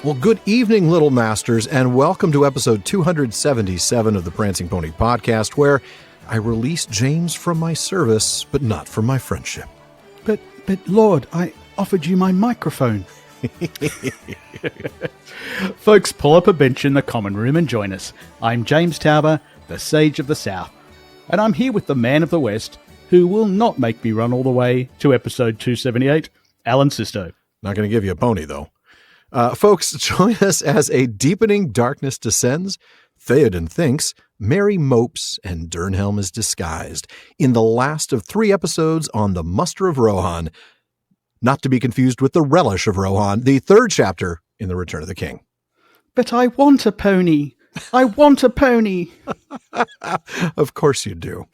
Well, good evening, Little Masters, and welcome to episode 277 of the Prancing Pony podcast, where I release James from my service, but not from my friendship. But Lord, I offered you my microphone. Folks, pull up a bench in the common room and join us. I'm James Tauber, the Sage of the South, and I'm here with the Man of the West, who will not make me run all the way to episode 278, Alan Sisto. Not going to give you a pony, though. Folks, join us as a deepening darkness descends, Theoden thinks, Merry mopes, and Dernhelm is disguised in the last of 3 episodes on the Muster of Rohan, not to be confused with the Relish of Rohan, the 3rd chapter in The Return of the King. But I want a pony. I want a pony. Of course you do.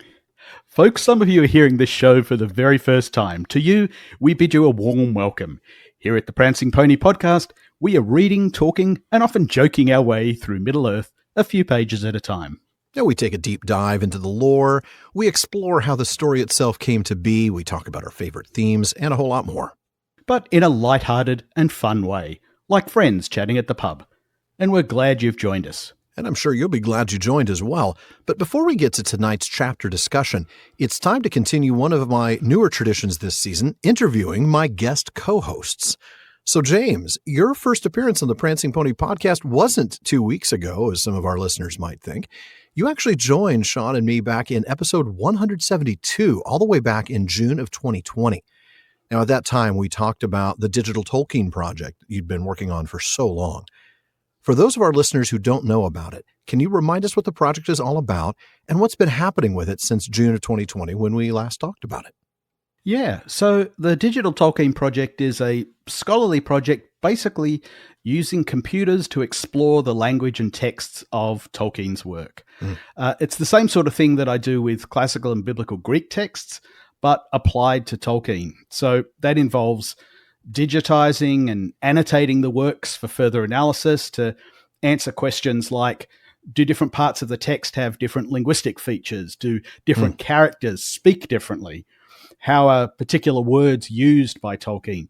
Folks, some of you are hearing this show for the very first time. To you, we bid you a warm welcome. Here at the Prancing Pony podcast, we are reading, talking, and often joking our way through Middle-earth a few pages at a time. Now we take a deep dive into the lore, we explore how the story itself came to be, we talk about our favorite themes, and a whole lot more. But in a light-hearted and fun way, like friends chatting at the pub. And we're glad you've joined us. And I'm sure you'll be glad you joined as well. But before we get to tonight's chapter discussion, it's time to continue one of my newer traditions this season, interviewing my guest co-hosts. So, James, your first appearance on the Prancing Pony podcast wasn't 2 weeks ago, as some of our listeners might think. You actually joined Sean and me back in episode 172, all the way back in June of 2020. Now, at that time, we talked about the digital Tolkien project you'd been working on for so long. For those of our listeners who don't know about it, can you remind us what the project is all about and what's been happening with it since June of 2020 when we last talked about it? Yeah, so the Digital Tolkien Project is a scholarly project basically using computers to explore the language and texts of Tolkien's work. It's the same sort of thing that I do with classical and biblical Greek texts, but applied to Tolkien. So that involves digitizing and annotating the works for further analysis to answer questions like, do different parts of the text have different linguistic features? Do different characters speak differently? How are particular words used by Tolkien?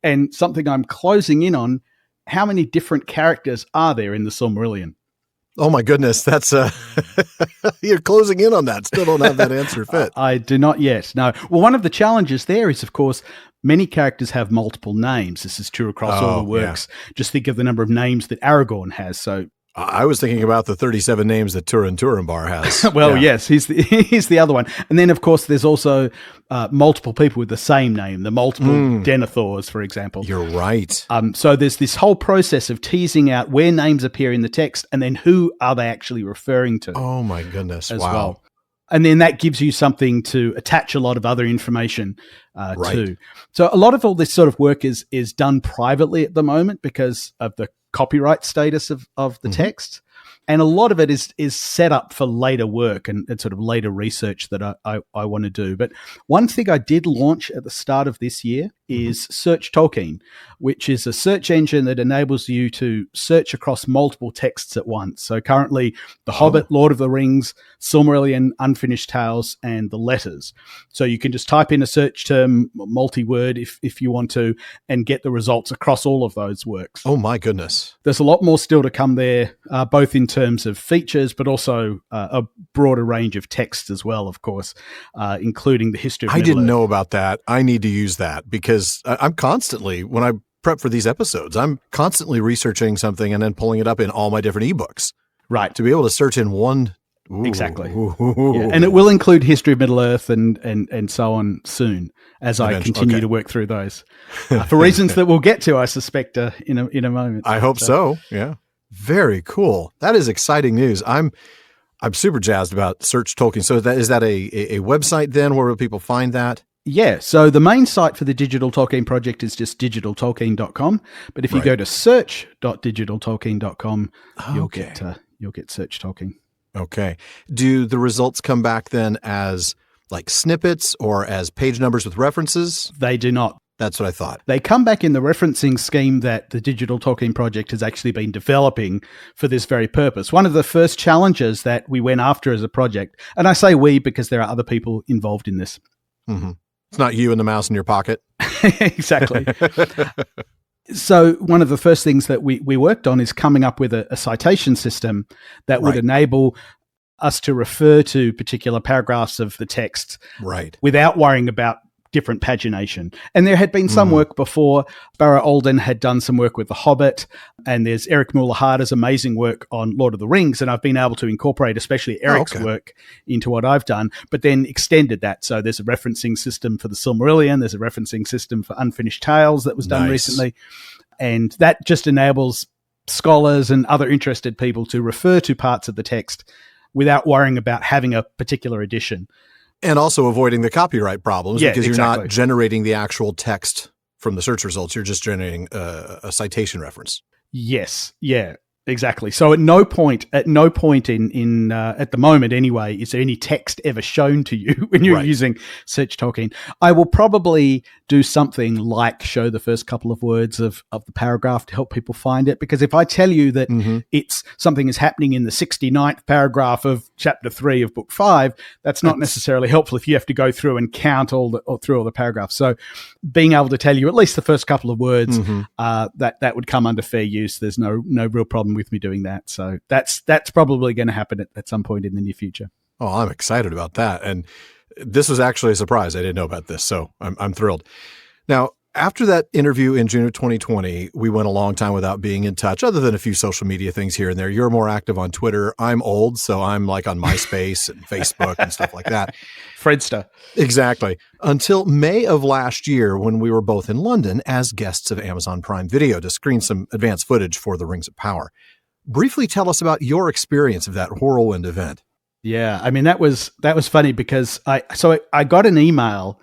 And something I'm closing in on, how many different characters are there in the Silmarillion? Oh my goodness, that's you're closing in on that. Still don't have that answer fit. I do not yet. No. Well, one of the challenges there is, of course, many characters have multiple names. This is true across all the works. Yeah. Just think of the number of names that Aragorn has. So I was thinking about the 37 names that Turambar has. Well, yes, he's the other one. And then, of course, there's also multiple people with the same name, the multiple Denethors, for example. You're right. So there's this whole process of teasing out where names appear in the text and then who are they actually referring to. Oh, my goodness. As wow. Well. And then that gives you something to attach a lot of other information to. So a lot of all this sort of work is done privately at the moment because of the copyright status of the text. And a lot of it is set up for later work and sort of later research that I want to do. But one thing I did launch at the start of this year is Search Tolkien, which is a search engine that enables you to search across multiple texts at once. So currently, The Hobbit, Lord of the Rings, Silmarillion, Unfinished Tales, and The Letters. So you can just type in a search term, multi-word if you want to, and get the results across all of those works. Oh my goodness. There's a lot more still to come there, both in terms of features, but also a broader range of texts as well, of course, including the history of I didn't Middle-earth. know about that. I need to use that because I'm constantly, when I prep for these episodes, I'm constantly researching something and then pulling it up in all my different ebooks. Right. To be able to search in one. Ooh, exactly. Ooh. Yeah. And it will include history of Middle-earth and so on soon as I continue to work through those for reasons that we'll get to, I suspect, in a moment. I hope so. Yeah. Very cool. That is exciting news. I'm super jazzed about Search Tolkien. So is that a website then? Where will people find that? Yeah, so the main site for the Digital Tolkien project is just digitaltolkien.com. But if you go to search.digitaltolkien.com, you'll get Search Tolkien. Okay. Do the results come back then as like snippets or as page numbers with references? They do not. That's what I thought. They come back in the referencing scheme that the Digital Tolkien project has actually been developing for this very purpose. One of the first challenges that we went after as a project, and I say we because there are other people involved in this. Mm-hmm. It's not you and the mouse in your pocket. Exactly. So one of the first things that we worked on is coming up with a citation system that would enable us to refer to particular paragraphs of the text without worrying about different pagination. And there had been some work before. Barra Alden had done some work with The Hobbit, and there's Eric Muller-Harder's amazing work on Lord of the Rings, and I've been able to incorporate especially Eric's work into what I've done, but then extended that. So there's a referencing system for the Silmarillion, there's a referencing system for Unfinished Tales that was done recently, and that just enables scholars and other interested people to refer to parts of the text without worrying about having a particular edition. And also avoiding the copyright problems because you're not generating the actual text from the search results. You're just generating a citation reference. Yes. Yeah, exactly. So at no point in at the moment anyway, is there any text ever shown to you when you're using Search Tolkien. I will probably do something like show the first couple of words of the paragraph to help people find it. Because if I tell you that it's something is happening in the 69th paragraph of chapter 3 of book 5, that's not necessarily helpful if you have to go through and count through all the paragraphs. So being able to tell you at least the first couple of words, that would come under fair use. There's no real problem with me doing that. So that's probably going to happen at some point in the near future. Oh, I'm excited about that. And this was actually a surprise. I didn't know about this, so I'm thrilled. Now, after that interview in June of 2020, we went a long time without being in touch, other than a few social media things here and there. You're more active on Twitter. I'm old, so I'm like on MySpace and Facebook and stuff like that. Fredster. Exactly. Until May of last year, when we were both in London as guests of Amazon Prime Video to screen some advanced footage for The Rings of Power. Briefly tell us about your experience of that whirlwind event. Yeah, I mean, that was funny because I got an email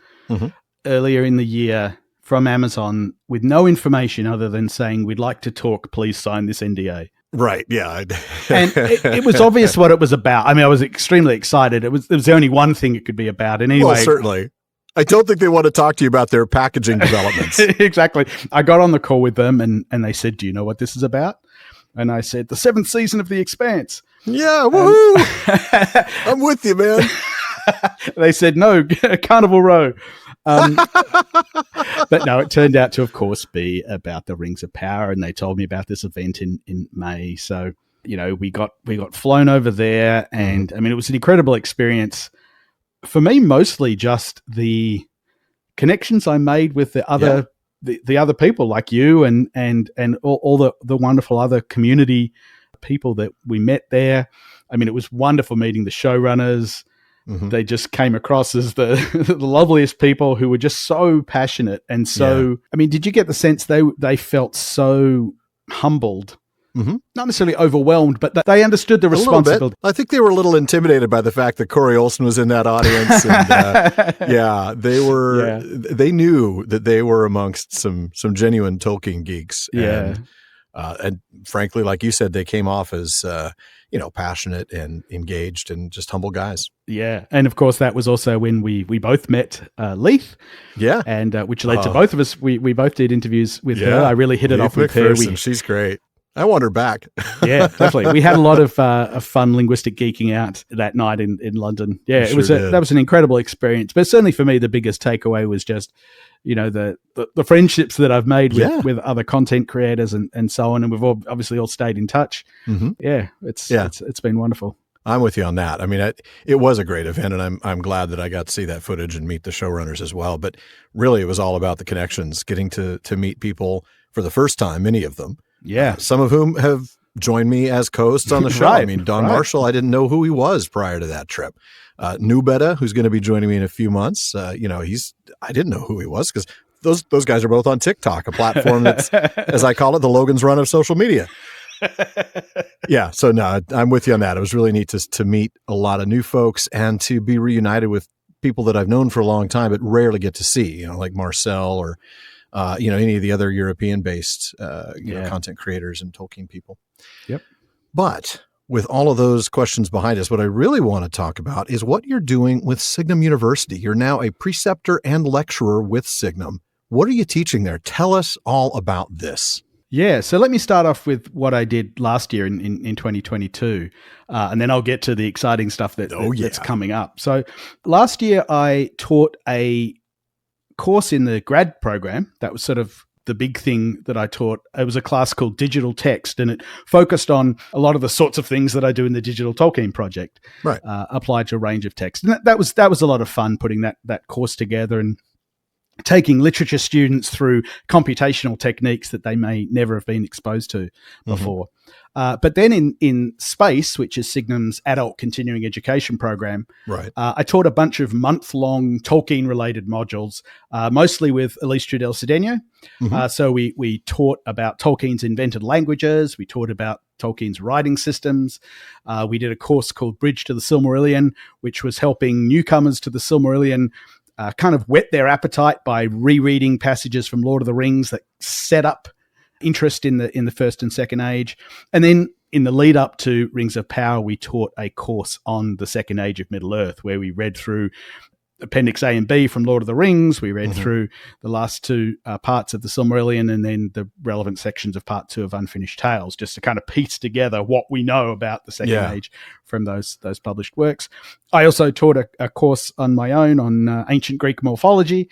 earlier in the year from Amazon with no information other than saying, we'd like to talk, please sign this NDA. Right, yeah. And it was obvious what it was about. I mean, I was extremely excited. There was the only one thing it could be about. And anyway, well, certainly. I don't think they want to talk to you about their packaging developments. Exactly. I got on the call with them and they said, do you know what this is about? And I said, the 7th season of The Expanse. Yeah, woohoo! I'm with you, man. They said, no, Carnival Row. But no, it turned out to, of course, be about the Rings of Power, and they told me about this event in May. So, we got flown over there, and I mean, it was an incredible experience for me. Mostly just the connections I made with the other the other people like you and all the wonderful other community people that we met there. I mean, it was wonderful meeting the showrunners. They just came across as the loveliest people who were just so passionate. And so, I mean, did you get the sense they felt so humbled? Not necessarily overwhelmed, but they understood the responsibility. I think they were a little intimidated by the fact that Corey Olsen was in that audience. And, they knew that they were amongst some genuine Tolkien geeks. And frankly, like you said, they came off as, passionate and engaged and just humble guys. Yeah. And of course, that was also when we both met Leith. Yeah. And which led to both of us. We both did interviews with her. I really hit it off with her. She's great. I want her back. Yeah, definitely. We had a lot of fun linguistic geeking out that night in London. Yeah, that was an incredible experience. But certainly for me, the biggest takeaway was just, the friendships that I've made with other content creators and so on. And we've obviously all stayed in touch. Yeah, it's been wonderful. I'm with you on that. I mean, it was a great event, and I'm glad that I got to see that footage and meet the showrunners as well. But really, it was all about the connections, getting to meet people for the first time, many of them. Yeah. Some of whom have joined me as co-hosts on the show. I mean, Don Marshall, I didn't know who he was prior to that trip. Nubeta, who's going to be joining me in a few months. I didn't know who he was because those guys are both on TikTok, a platform that's, as I call it, the Logan's Run of social media. Yeah. So no, I'm with you on that. It was really neat to meet a lot of new folks and to be reunited with people that I've known for a long time, but rarely get to see, like Marcel or, any of the other European-based, content creators and Tolkien people. Yep. But with all of those questions behind us, what I really want to talk about is what you're doing with Signum University. You're now a preceptor and lecturer with Signum. What are you teaching there? Tell us all about this. Yeah, so let me start off with what I did last year in 2022, and then I'll get to the exciting stuff that's coming up. So last year I taught a course in the grad program that was sort of the big thing that I taught. It was a class called Digital Text, and it focused on a lot of the sorts of things that I do in the Digital Tolkien project, applied to a range of text. And that was a lot of fun putting that course together and taking literature students through computational techniques that they may never have been exposed to before. But then in Space, which is Signum's adult continuing education program, I taught a bunch of month-long Tolkien-related modules, mostly with Elise Trudel-Cedeno. So we taught about Tolkien's invented languages. We taught about Tolkien's writing systems. We did a course called Bridge to the Silmarillion, which was helping newcomers to the Silmarillion kind of whet their appetite by rereading passages from Lord of the Rings that set up interest in the First and Second Age. And then in the lead up to Rings of Power, we taught a course on the Second Age of Middle-earth, where we read through Appendix A and B from Lord of the Rings. We read through the last two parts of the Silmarillion, and then the relevant sections of Part 2 of Unfinished Tales, just to kind of piece together what we know about the Second Age from those published works. I also taught a course on my own on ancient Greek morphology,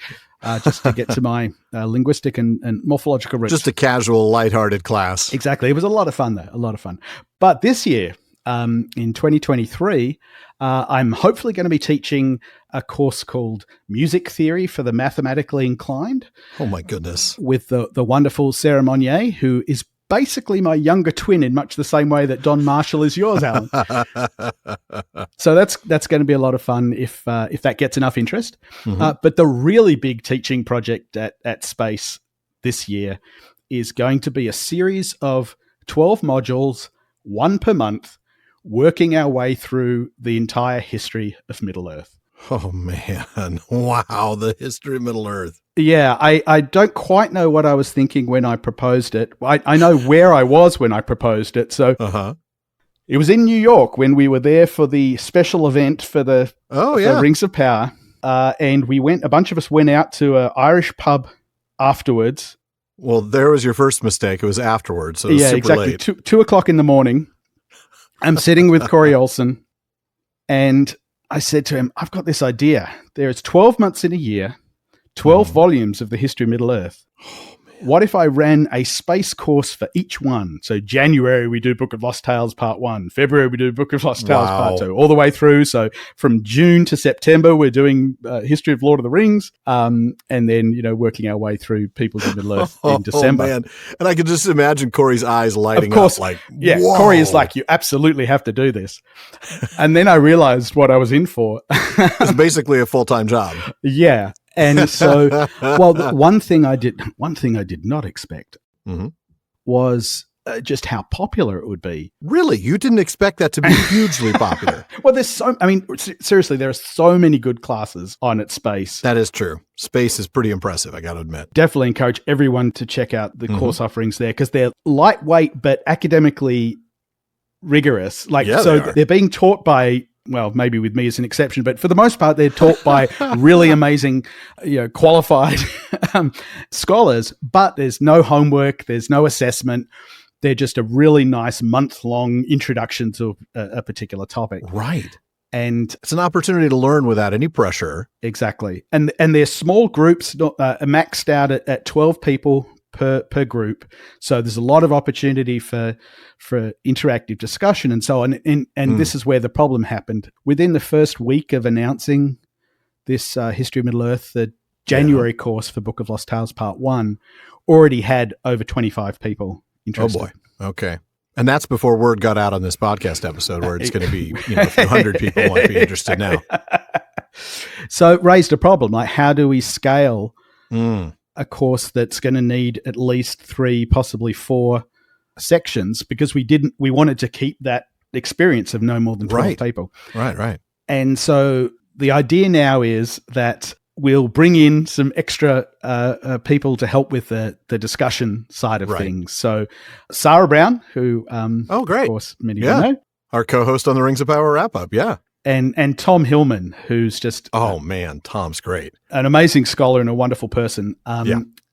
just to get to my linguistic and morphological roots. Just a casual, lighthearted class. Exactly. It was a lot of fun, though. A lot of fun. But this year, in 2023, I'm hopefully going to be teaching a course called Music Theory for the Mathematically Inclined. Oh, my goodness. With the wonderful Sarah Monnier, who is basically my younger twin in much the same way that Don Marshall is yours, Alan. So that's going to be a lot of fun if that gets enough interest. But the really big teaching project at Space this year is going to be a series of 12 modules, one per month, working our way through the entire history of Middle-earth. Oh, man. Wow, the history of Middle-earth. Yeah, I don't quite know what I was thinking when I proposed it. I know where I was when I proposed it. So it was in New York when we were there for the special event for the Rings of Power. And a bunch of us went out to an Irish pub afterwards. Well, there was your first mistake. It was afterwards. So it was super exactly. Late. 2 o'clock in the morning. I'm sitting with Corey Olsen, and I said to him, I've got this idea. There is 12 months in a year, 12 volumes of the history of Middle-earth. Oh, what if I ran a space course for each one? So January, we do Book of Lost Tales Part 1. February, we do Book of Lost Tales Part 2, all the way through. So from June to September, we're doing History of Lord of the Rings, and then, working our way through Peoples of Middle-earth in December. Oh, man. And I can just imagine Corey's eyes lighting up like, whoa. Corey is like, you absolutely have to do this. And then I realized what I was in for. It's basically a full-time job. Yeah. And so, one thing I did not expect was just how popular it would be. Really? You didn't expect that to be hugely popular? Well, seriously, there are so many good classes on at Space. That is true. Space is pretty impressive, I got to admit. Definitely encourage everyone to check out the course offerings there, because they're lightweight but academically rigorous. They're being taught by, well, maybe with me as an exception, but for the most part, they're taught by really amazing, qualified scholars, but there's no homework, there's no assessment. They're just a really nice month-long introduction to a particular topic. Right. And it's an opportunity to learn without any pressure. Exactly. And they're small groups, maxed out at 12 people per group. So there's a lot of opportunity for interactive discussion and so on. And this is where the problem happened. Within the first week of announcing this History of Middle-earth, the January course for Book of Lost Tales Part 1 already had over 25 people interested. Oh, boy. Okay. And that's before word got out on this podcast episode where it's going to be, a few hundred people might be interested now. So it raised a problem. Like, how do we scale a course that's going to need at least 3, possibly 4 sections, because we wanted to keep that experience of no more than 12 people. Right. And so the idea now is that we'll bring in some extra people to help with the discussion side of things. So Sarah Brown, who, of course, many of you know. Our co-host on the Rings of Power wrap-up, And Tom Hillman, who's just... Oh, man, Tom's great. An amazing scholar and a wonderful person.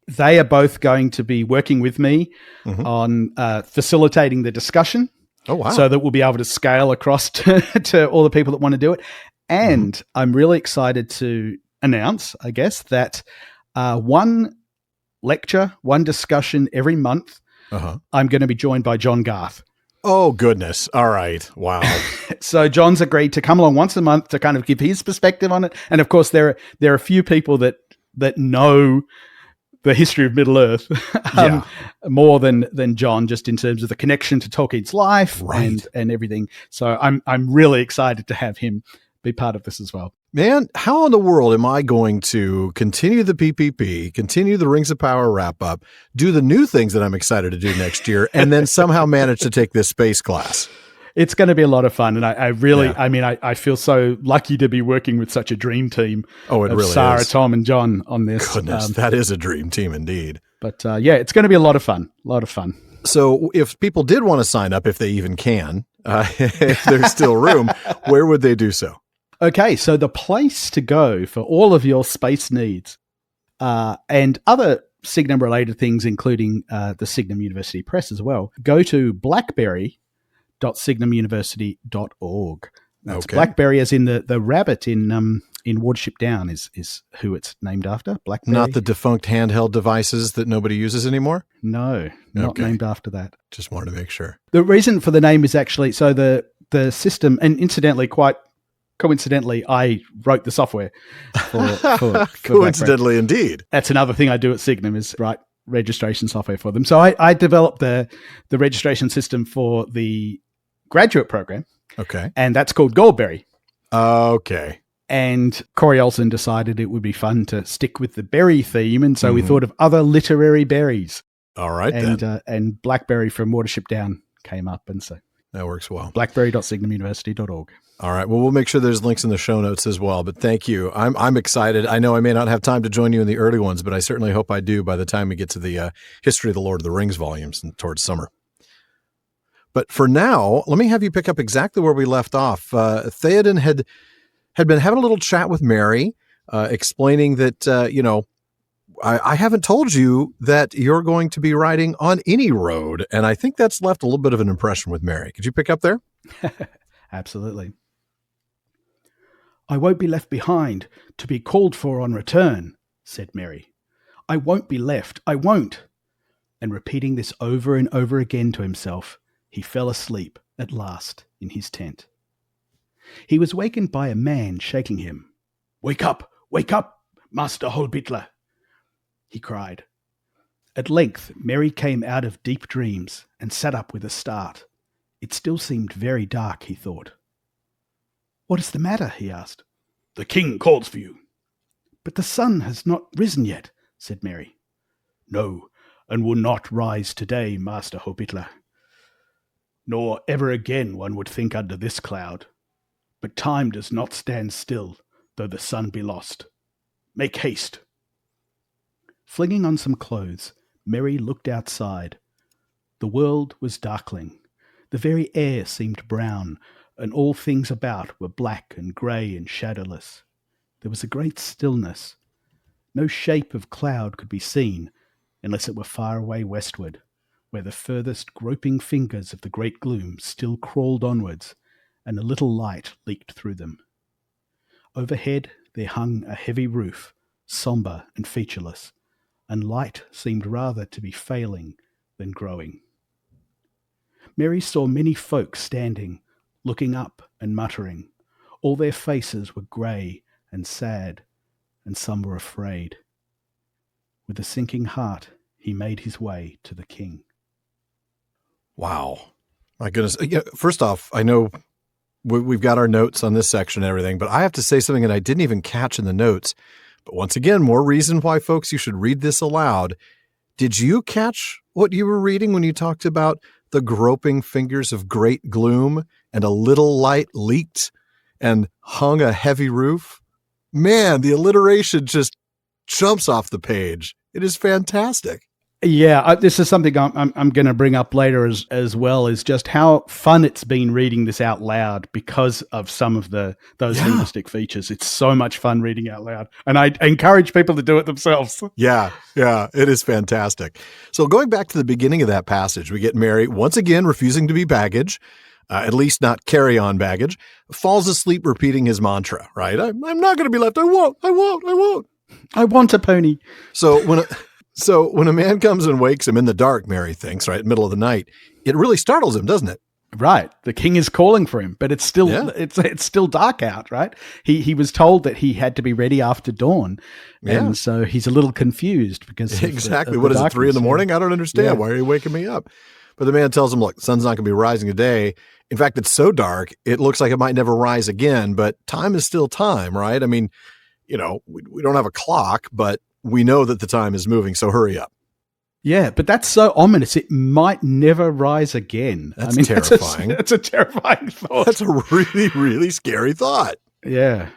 They are both going to be working with me on facilitating the discussion. Oh, wow. So that we'll be able to scale across to all the people that want to do it. And I'm really excited to announce, I guess, that lecture, one discussion every month. I'm going to be joined by John Garth. Oh, goodness. All right. Wow. So John's agreed to come along once a month to kind of give his perspective on it. And of course, there are a few people that know the history of Middle-earth more than John, just in terms of the connection to Tolkien's life and everything. So I'm really excited to have him be part of this as well. Man, how in the world am I going to continue the PPP, continue the Rings of Power wrap-up, do the new things that I'm excited to do next year, and then somehow manage to take this space class? It's going to be a lot of fun. And I really, I feel so lucky to be working with such a dream team of really Sarah, is. Tom, and John on this. Goodness, that is a dream team indeed. But it's going to be a lot of fun. So if people did want to sign up, if they even can, if there's still room, where would they do so? Okay, so the place to go for all of your space needs and other Signum-related things, including the Signum University Press as well, go to blackberry.signumuniversity.org. That's Blackberry as in the rabbit in Watership Down is who it's named after, Blackberry. Not the defunct handheld devices that nobody uses anymore? No, not named after that. Just wanted to make sure. The reason for the name is actually, so the system, and incidentally, quite coincidentally, I wrote the software for coincidentally, indeed. That's another thing I do at Signum is write registration software for them. So I developed the registration system for the graduate program. Okay. And that's called Goldberry. Okay. And Corey Olsen decided it would be fun to stick with the berry theme. And so we thought of other literary berries. All right, and Blackberry from Watership Down came up. And so that works well. Blackberry.signumuniversity.org. All right. Well, we'll make sure there's links in the show notes as well. But thank you. I'm excited. I know I may not have time to join you in the early ones, but I certainly hope I do by the time we get to the History of the Lord of the Rings volumes towards summer. But for now, let me have you pick up exactly where we left off. Theoden had been having a little chat with Merry, explaining that, I haven't told you that you're going to be riding on any road. And I think that's left a little bit of an impression with Merry. Could you pick up there? Absolutely. I won't be left behind to be called for on return, said Merry. I won't be left. I won't. And repeating this over and over again to himself, he fell asleep at last in his tent. He was wakened by a man shaking him. Wake up, Master Holbitler, he cried. At length, Merry came out of deep dreams and sat up with a start. It still seemed very dark, he thought. What is the matter? He asked. The king calls for you. But the sun has not risen yet, said Merry. No, and will not rise today, Master Holbitler. Nor ever again, one would think, under this cloud. But time does not stand still, though the sun be lost. Make haste. Flinging on some clothes, Merry looked outside. The world was darkling. The very air seemed brown, and all things about were black and grey and shadowless. There was a great stillness. No shape of cloud could be seen, unless it were far away westward, where the furthest groping fingers of the great gloom still crawled onwards, and a little light leaked through them. Overhead there hung a heavy roof, sombre and featureless, and light seemed rather to be failing than growing. Merry saw many folk standing, looking up and muttering. All their faces were grey and sad, and some were afraid. With a sinking heart, he made his way to the king. Wow. My goodness. First off, I know we've got our notes on this section and everything, but I have to say something that I didn't even catch in the notes. But once again, more reason why, folks, you should read this aloud. Did you catch what you were reading when you talked about the groping fingers of great gloom and a little light leaked and hung a heavy roof? Man, the alliteration just jumps off the page. It is fantastic. Yeah, this is something I'm going to bring up later as well, is just how fun it's been reading this out loud because of some of those linguistic features. It's so much fun reading out loud, and I encourage people to do it themselves. Yeah, it is fantastic. So going back to the beginning of that passage, we get Merry once again refusing to be baggage, at least not carry-on baggage, falls asleep repeating his mantra, right? I'm not going to be left. I won't. I want a pony. So So when a man comes and wakes him in the dark, Mary thinks, right, middle of the night, it really startles him, doesn't it? Right. The king is calling for him, but it's still it's still dark out, right? He was told that he had to be ready after dawn. And so he's a little confused because exactly. What is it, 3 a.m? I don't understand. Yeah. Why are you waking me up? But the man tells him, look, the sun's not going to be rising today. In fact, it's so dark, it looks like it might never rise again, but time is still time, right? I mean, we don't have a clock, but we know that the time is moving, so hurry up. Yeah, but that's so ominous. It might never rise again. That's terrifying. That's a terrifying thought. That's a really, really scary thought. Yeah.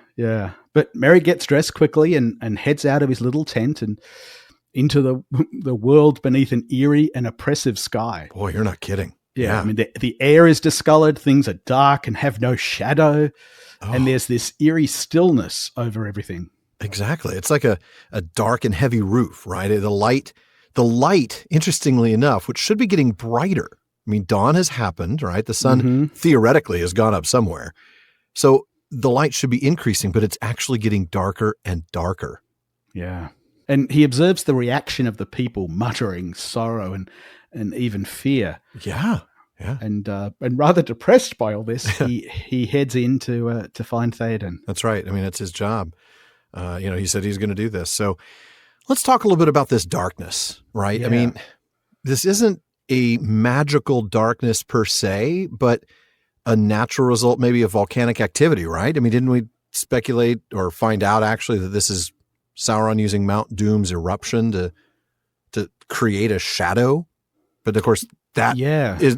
But Merry gets dressed quickly and heads out of his little tent and into the world beneath an eerie and oppressive sky. Boy, you're not kidding. Yeah. I mean, the air is discolored. Things are dark and have no shadow. Oh. And there's this eerie stillness over everything. Exactly. It's like a dark and heavy roof, right? The light, interestingly enough, which should be getting brighter. I mean, dawn has happened, right? The sun theoretically has gone up somewhere. So the light should be increasing, but it's actually getting darker and darker. Yeah. And he observes the reaction of the people, muttering sorrow and even fear. Yeah. And rather depressed by all this, he heads in to find Theoden. That's right. I mean, it's his job. He said he's going to do this. So let's talk a little bit about this darkness, right? Yeah. I mean, this isn't a magical darkness per se, but a natural result maybe of volcanic activity, right? I mean, didn't we speculate or find out actually that this is Sauron using Mount Doom's eruption to create a shadow? But of course, that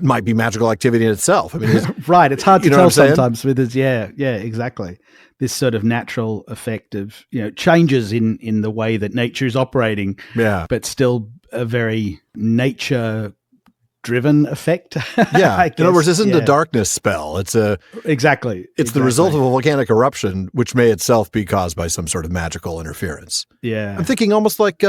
might be magical activity in itself. I mean, right. It's hard to tell sometimes with this. Yeah, exactly. This sort of natural effect of, changes in the way that nature is operating. Yeah. But still a very nature driven effect. Yeah. In other words, this isn't a darkness spell. It's exactly. It's the result of a volcanic eruption, which may itself be caused by some sort of magical interference. Yeah. I'm thinking almost like,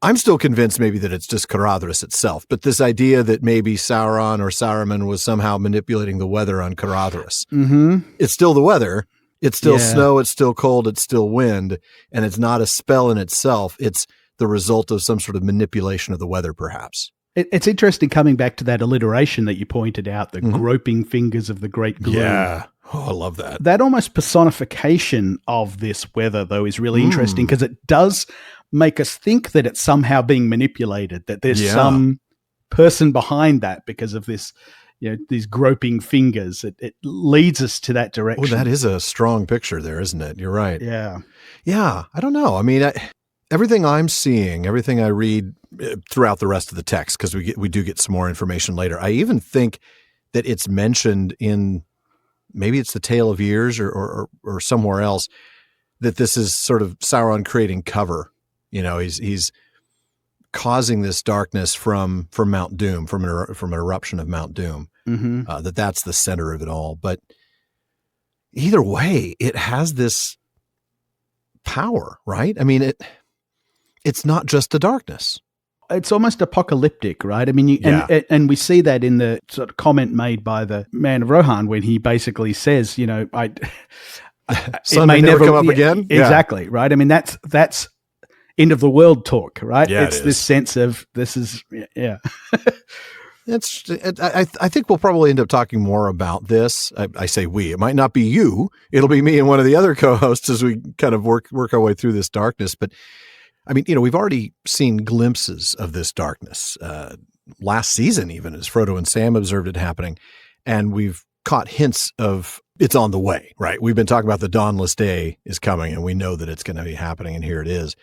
I'm still convinced maybe that it's just Caradhras itself, but this idea that maybe Sauron or Saruman was somehow manipulating the weather on Caradhras. Mm-hmm. It's still the weather. It's still snow. It's still cold. It's still wind. And it's not a spell in itself. It's the result of some sort of manipulation of the weather, perhaps. It's interesting coming back to that alliteration that you pointed out, the groping fingers of the great gloom. Yeah. Oh, I love that. That almost personification of this weather, though, is really interesting because it does make us think that it's somehow being manipulated, that there's some person behind that because of this, these groping fingers. It leads us to that direction. Oh, that is a strong picture there, isn't it? You're right. Yeah. Yeah. I don't know. I mean, everything I'm seeing, everything I read throughout the rest of the text, because we do get some more information later. I even think that it's mentioned in, maybe it's the Tale of Years or somewhere else, that this is sort of Sauron creating cover. He's causing this darkness from Mount Doom, from an eruption of Mount Doom. Mm-hmm. That's the center of it all. But either way, it has this power, right? I mean, it's not just a darkness. It's almost apocalyptic, right? I mean, and we see that in the sort of comment made by the Man of Rohan when he basically says, sun may never come up again. Exactly, right? I mean, that's end of the world talk, right? Yeah, it's this sense of this is, I think we'll probably end up talking more about this. I say we. It might not be you. It'll be me and one of the other co-hosts as we kind of work our way through this darkness. But I mean, we've already seen glimpses of this darkness last season, even as Frodo and Sam observed it happening, and we've caught hints of it's on the way. Right? We've been talking about the dawnless day is coming, and we know that it's going to be happening, and here it is.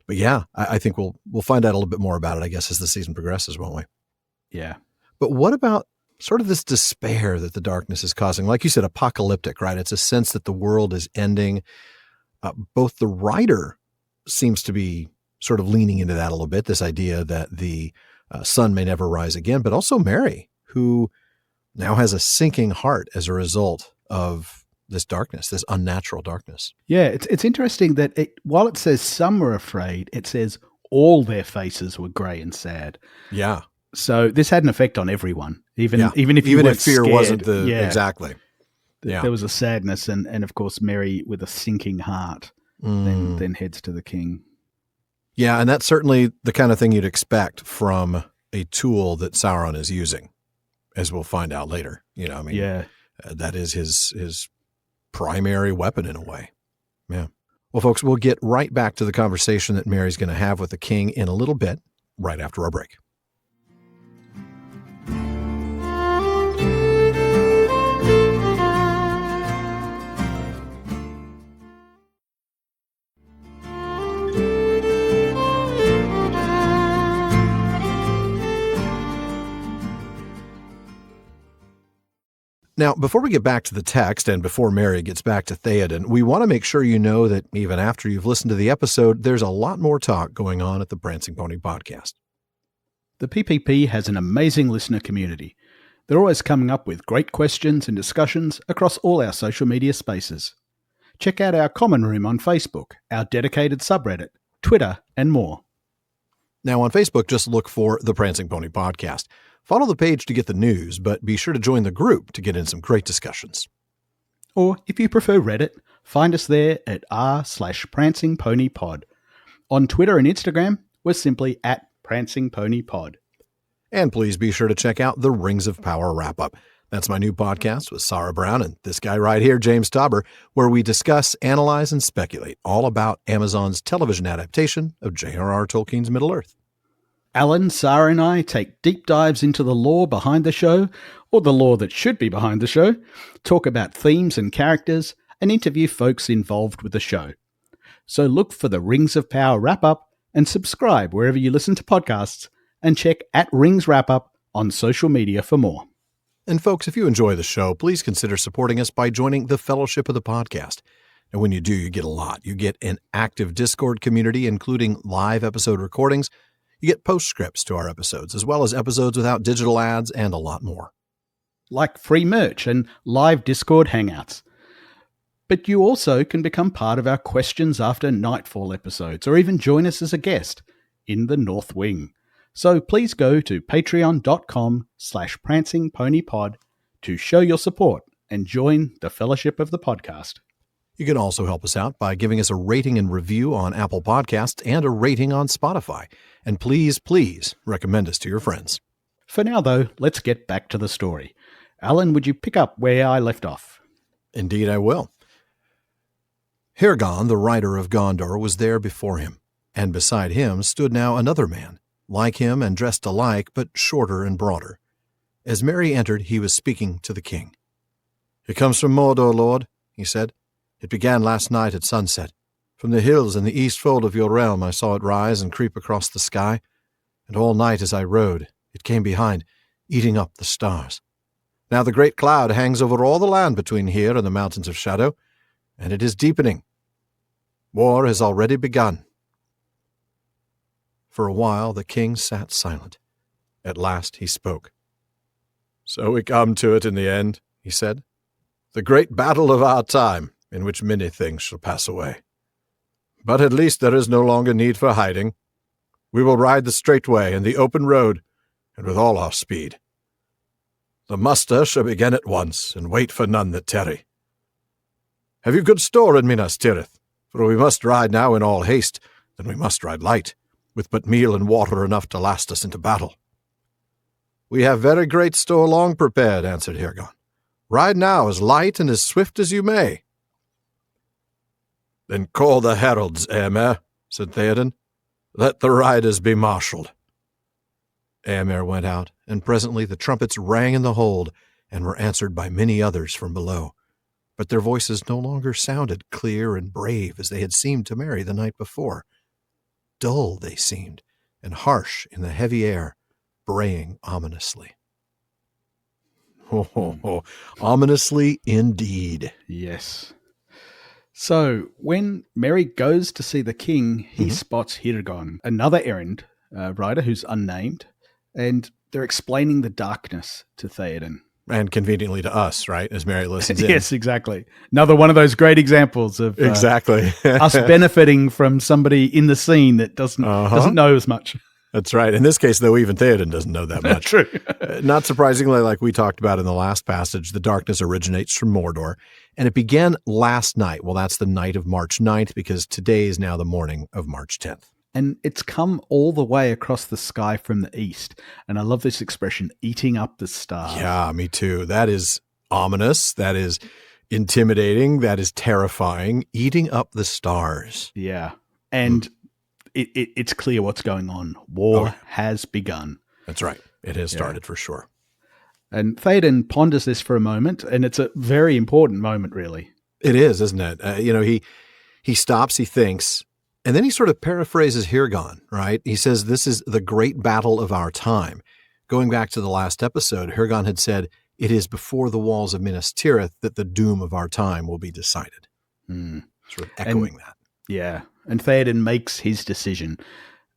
But yeah, I think we'll find out a little bit more about it, I guess, as the season progresses, won't we? Yeah. But what about sort of this despair that the darkness is causing? Like you said, apocalyptic, right? It's a sense that the world is ending. Both the writer seems to be sort of leaning into that a little bit, this idea that the sun may never rise again, but also Mary, who now has a sinking heart as a result of this darkness, this unnatural darkness. Yeah, it's interesting that while it says some were afraid, it says all their faces were grey and sad. Yeah. So this had an effect on everyone, even if fear scared, wasn't exactly. Yeah. There was a sadness, and of course Mary with a sinking heart then heads to the king. Yeah, and that's certainly the kind of thing you'd expect from a tool that Sauron is using, as we'll find out later. That is his primary weapon in a way. Yeah. Well, folks, we'll get right back to the conversation that Merry's going to have with the king in a little bit, right after our break. Now, before we get back to the text and before Merry gets back to Theoden, we want to make sure you know that even after you've listened to the episode, there's a lot more talk going on at the Prancing Pony podcast. The PPP has an amazing listener community. They're always coming up with great questions and discussions across all our social media spaces. Check out our common room on Facebook, our dedicated subreddit, Twitter, and more. Now, on Facebook, just look for the Prancing Pony podcast. Follow the page to get the news, but be sure to join the group to get in some great discussions. Or, if you prefer Reddit, find us there at r/prancingponypod. On Twitter and Instagram, we're simply at prancingponypod. And please be sure to check out the Rings of Power Wrap-Up. That's my new podcast with Sarah Brown and this guy right here, James Tauber, where we discuss, analyze, and speculate all about Amazon's television adaptation of J.R.R. Tolkien's Middle-earth. Alan, Sarah, and I take deep dives into the lore behind the show, or the lore that should be behind the show, talk about themes and characters, and interview folks involved with the show. So look for the Rings of Power Wrap-Up and subscribe wherever you listen to podcasts, and check @Rings Wrap-Up on social media for more. And folks, if you enjoy the show, please consider supporting us by joining the Fellowship of the Podcast. And when you do, you get a lot. You get an active Discord community, including live episode recordings. You get postscripts to our episodes, as well as episodes without digital ads and a lot more. Like free merch and live Discord hangouts. But you also can become part of our Questions After Nightfall episodes, or even join us as a guest in the North Wing. So please go to patreon.com/prancingponypod to show your support and join the Fellowship of the Podcast. You can also help us out by giving us a rating and review on Apple Podcasts and a rating on Spotify. And please, please recommend us to your friends. For now, though, let's get back to the story. Alan, would you pick up where I left off? Indeed, I will. Hirgon, the rider of Gondor, was there before him, and beside him stood now another man, like him and dressed alike, but shorter and broader. As Merry entered, he was speaking to the king. "It comes from Mordor, Lord," he said. "It began last night at sunset. From the hills in the east fold of your realm I saw it rise and creep across the sky, and all night as I rode, it came behind, eating up the stars. Now the great cloud hangs over all the land between here and the mountains of shadow, and it is deepening. War has already begun." For a while the king sat silent. At last he spoke. "So we come to it in the end," he said. "The great battle of our time, in which many things shall pass away. But at least there is no longer need for hiding. We will ride the straight way and the open road, and with all our speed. The muster shall begin at once, and wait for none that tarry. Have you good store in Minas Tirith? For we must ride now in all haste, then we must ride light, with but meal and water enough to last us into battle." "We have very great store long prepared," answered Hirgon. "Ride now as light and as swift as you may." "Then call the heralds, Éomer," said Theoden. "Let the riders be marshalled." Éomer went out, and presently the trumpets rang in the hold, and were answered by many others from below. But their voices no longer sounded clear and brave as they had seemed to Merry the night before. Dull they seemed, and harsh in the heavy air, braying ominously. Ominously indeed. Yes. So, when Merry goes to see the king, he spots Hirgon, another errand rider who's unnamed, and they're explaining the darkness to Theoden. And conveniently to us, right, as Merry listens in. Yes, exactly. Another one of those great examples of exactly us benefiting from somebody in the scene that doesn't know as much. That's right. In this case, though, even Theoden doesn't know that much. True. Not surprisingly, like we talked about in the last passage, the darkness originates from Mordor, and it began last night. Well, that's the night of March 9th, because today is now the morning of March 10th. And it's come all the way across the sky from the east. And I love this expression, eating up the stars. Yeah, me too. That is ominous. That is intimidating. That is terrifying. Eating up the stars. Yeah. And it's clear what's going on. War has begun. That's right. It has started for sure. And Théoden ponders this for a moment, and it's a very important moment, really. It is, isn't it? He stops, he thinks, and then he sort of paraphrases Hirgon, right? He says, this is the great battle of our time. Going back to the last episode, Hirgon had said, it is before the walls of Minas Tirith that the doom of our time will be decided. Sort of echoing that. Yeah. And Théoden makes his decision.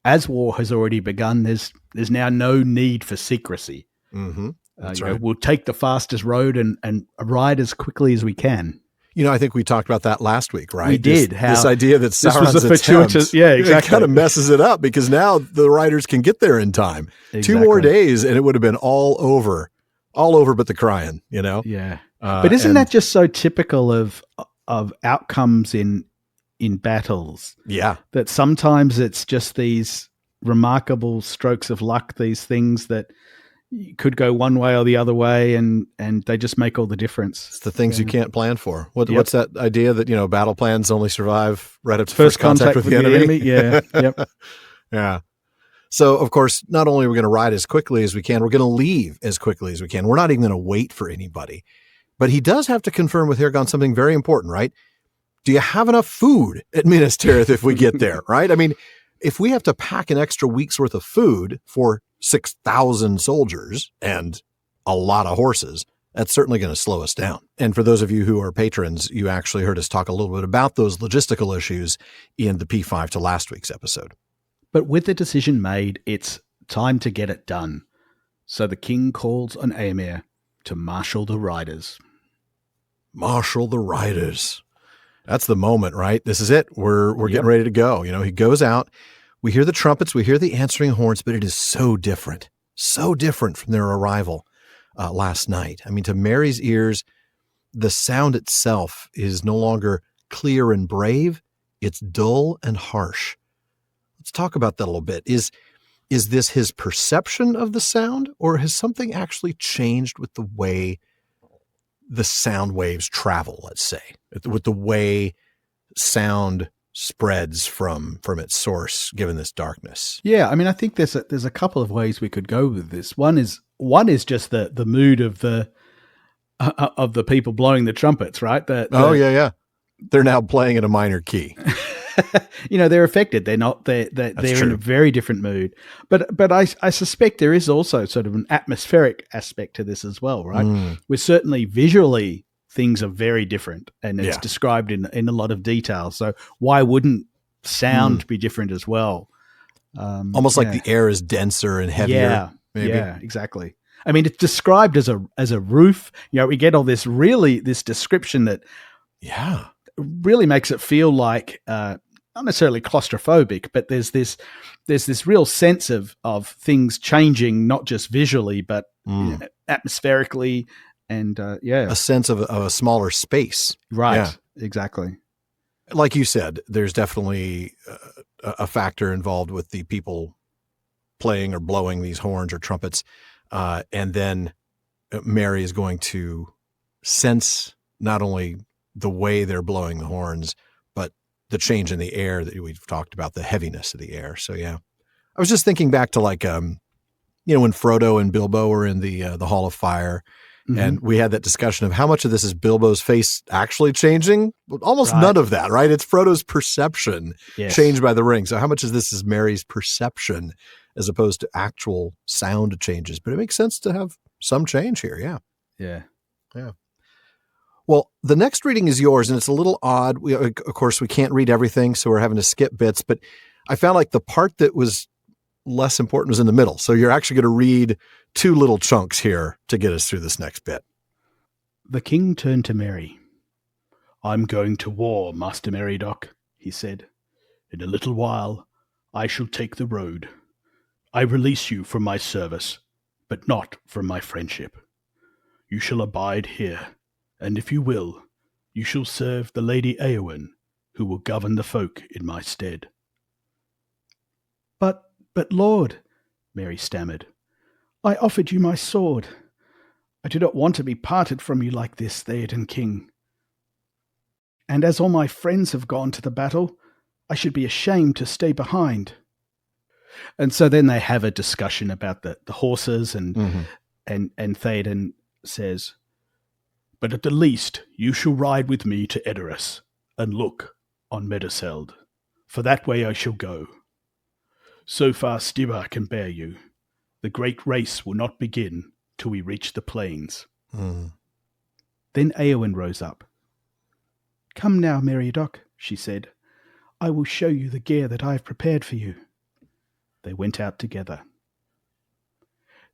As war has already begun, there's now no need for secrecy. Mm-hmm. That's right. We'll take the fastest road and ride as quickly as we can. I think we talked about that last week, right? We did. This idea that Sauron's was a fortuitous, it kind of messes it up because now the riders can get there in time. Exactly. 2 more days and it would have been all over but the crying, Yeah. But isn't that just so typical of outcomes in battles? Yeah. That sometimes it's just these remarkable strokes of luck, these things that could go one way or the other way, and they just make all the difference. It's the things you can't plan for. What's that idea that, battle plans only survive right up to first contact with the enemy? Yeah. Yep. Yeah. So, of course, not only are we going to ride as quickly as we can, we're going to leave as quickly as we can. We're not even going to wait for anybody. But he does have to confirm with Hirgon something very important, right? Do you have enough food at Minas Tirith if we get there, right? I mean, if we have to pack an extra week's worth of food for 6,000 soldiers and a lot of horses, that's certainly going to slow us down. And for those of you who are patrons, you actually heard us talk a little bit about those logistical issues in the P5 to last week's episode. But with the decision made, it's time to get it done. So the king calls on Éomer to marshal the riders. Marshal the riders. That's the moment, right? This is it. We're getting ready to go. He goes out. We hear the trumpets. We hear the answering horns, but it is so different from their arrival last night. I mean, to Merry's ears, the sound itself is no longer clear and brave. It's dull and harsh. Let's talk about that a little bit. Is this his perception of the sound, or has something actually changed with the way the sound waves travel, let's say, with the way sound spreads from its source, given this darkness? Yeah, I mean, I think there's a couple of ways we could go with this. One is just the mood of the people blowing the trumpets, right? Yeah. They're now playing in a minor key. They're affected. They're not. They're in a very different mood. But I suspect there is also sort of an atmospheric aspect to this as well, right? We're certainly visually, things are very different, and it's described in a lot of detail. So why wouldn't sound be different as well? Almost like the air is denser and heavier. Yeah, maybe. Yeah, exactly. I mean, it's described as a roof. We get all this description that really makes it feel like not necessarily claustrophobic, but there's this real sense of things changing, not just visually, but atmospherically, and a sense of a smaller space. Right. Yeah. Exactly. Like you said, there's definitely a factor involved with the people playing or blowing these horns or trumpets. And then Merry is going to sense not only the way they're blowing the horns, but the change in the air that we've talked about, the heaviness of the air. So, yeah. I was just thinking back to when Frodo and Bilbo were in the Hall of Fire, and we had that discussion of how much of this is Bilbo's face actually changing. Almost none of that, right? It's Frodo's perception changed by the ring. So how much of this is Merry's perception as opposed to actual sound changes? But it makes sense to have some change here. Yeah. Yeah. Yeah. Well, the next reading is yours, and it's a little odd. Of course, we can't read everything, so we're having to skip bits. But I found like the part that was less important was in the middle. So you're actually going to read 2 little chunks here to get us through this next bit. The king turned to Merry. "I'm going to war, Master Meriadoc," he said. "In a little while, I shall take the road. I release you from my service, but not from my friendship. You shall abide here, and if you will, you shall serve the Lady Éowyn, who will govern the folk in my stead." "But Lord," Mary stammered, "I offered you my sword. I do not want to be parted from you like this, Theoden King. And as all my friends have gone to the battle, I should be ashamed to stay behind." And so then they have a discussion about the horses, and Theoden says, "But at the least you shall ride with me to Edoras, and look on Meduseld, for that way I shall go. So far Stiba can bear you. The great race will not begin till we reach the plains." Then Éowyn rose up. "Come now, Meriadoc," she said. "I will show you the gear that I have prepared for you." They went out together.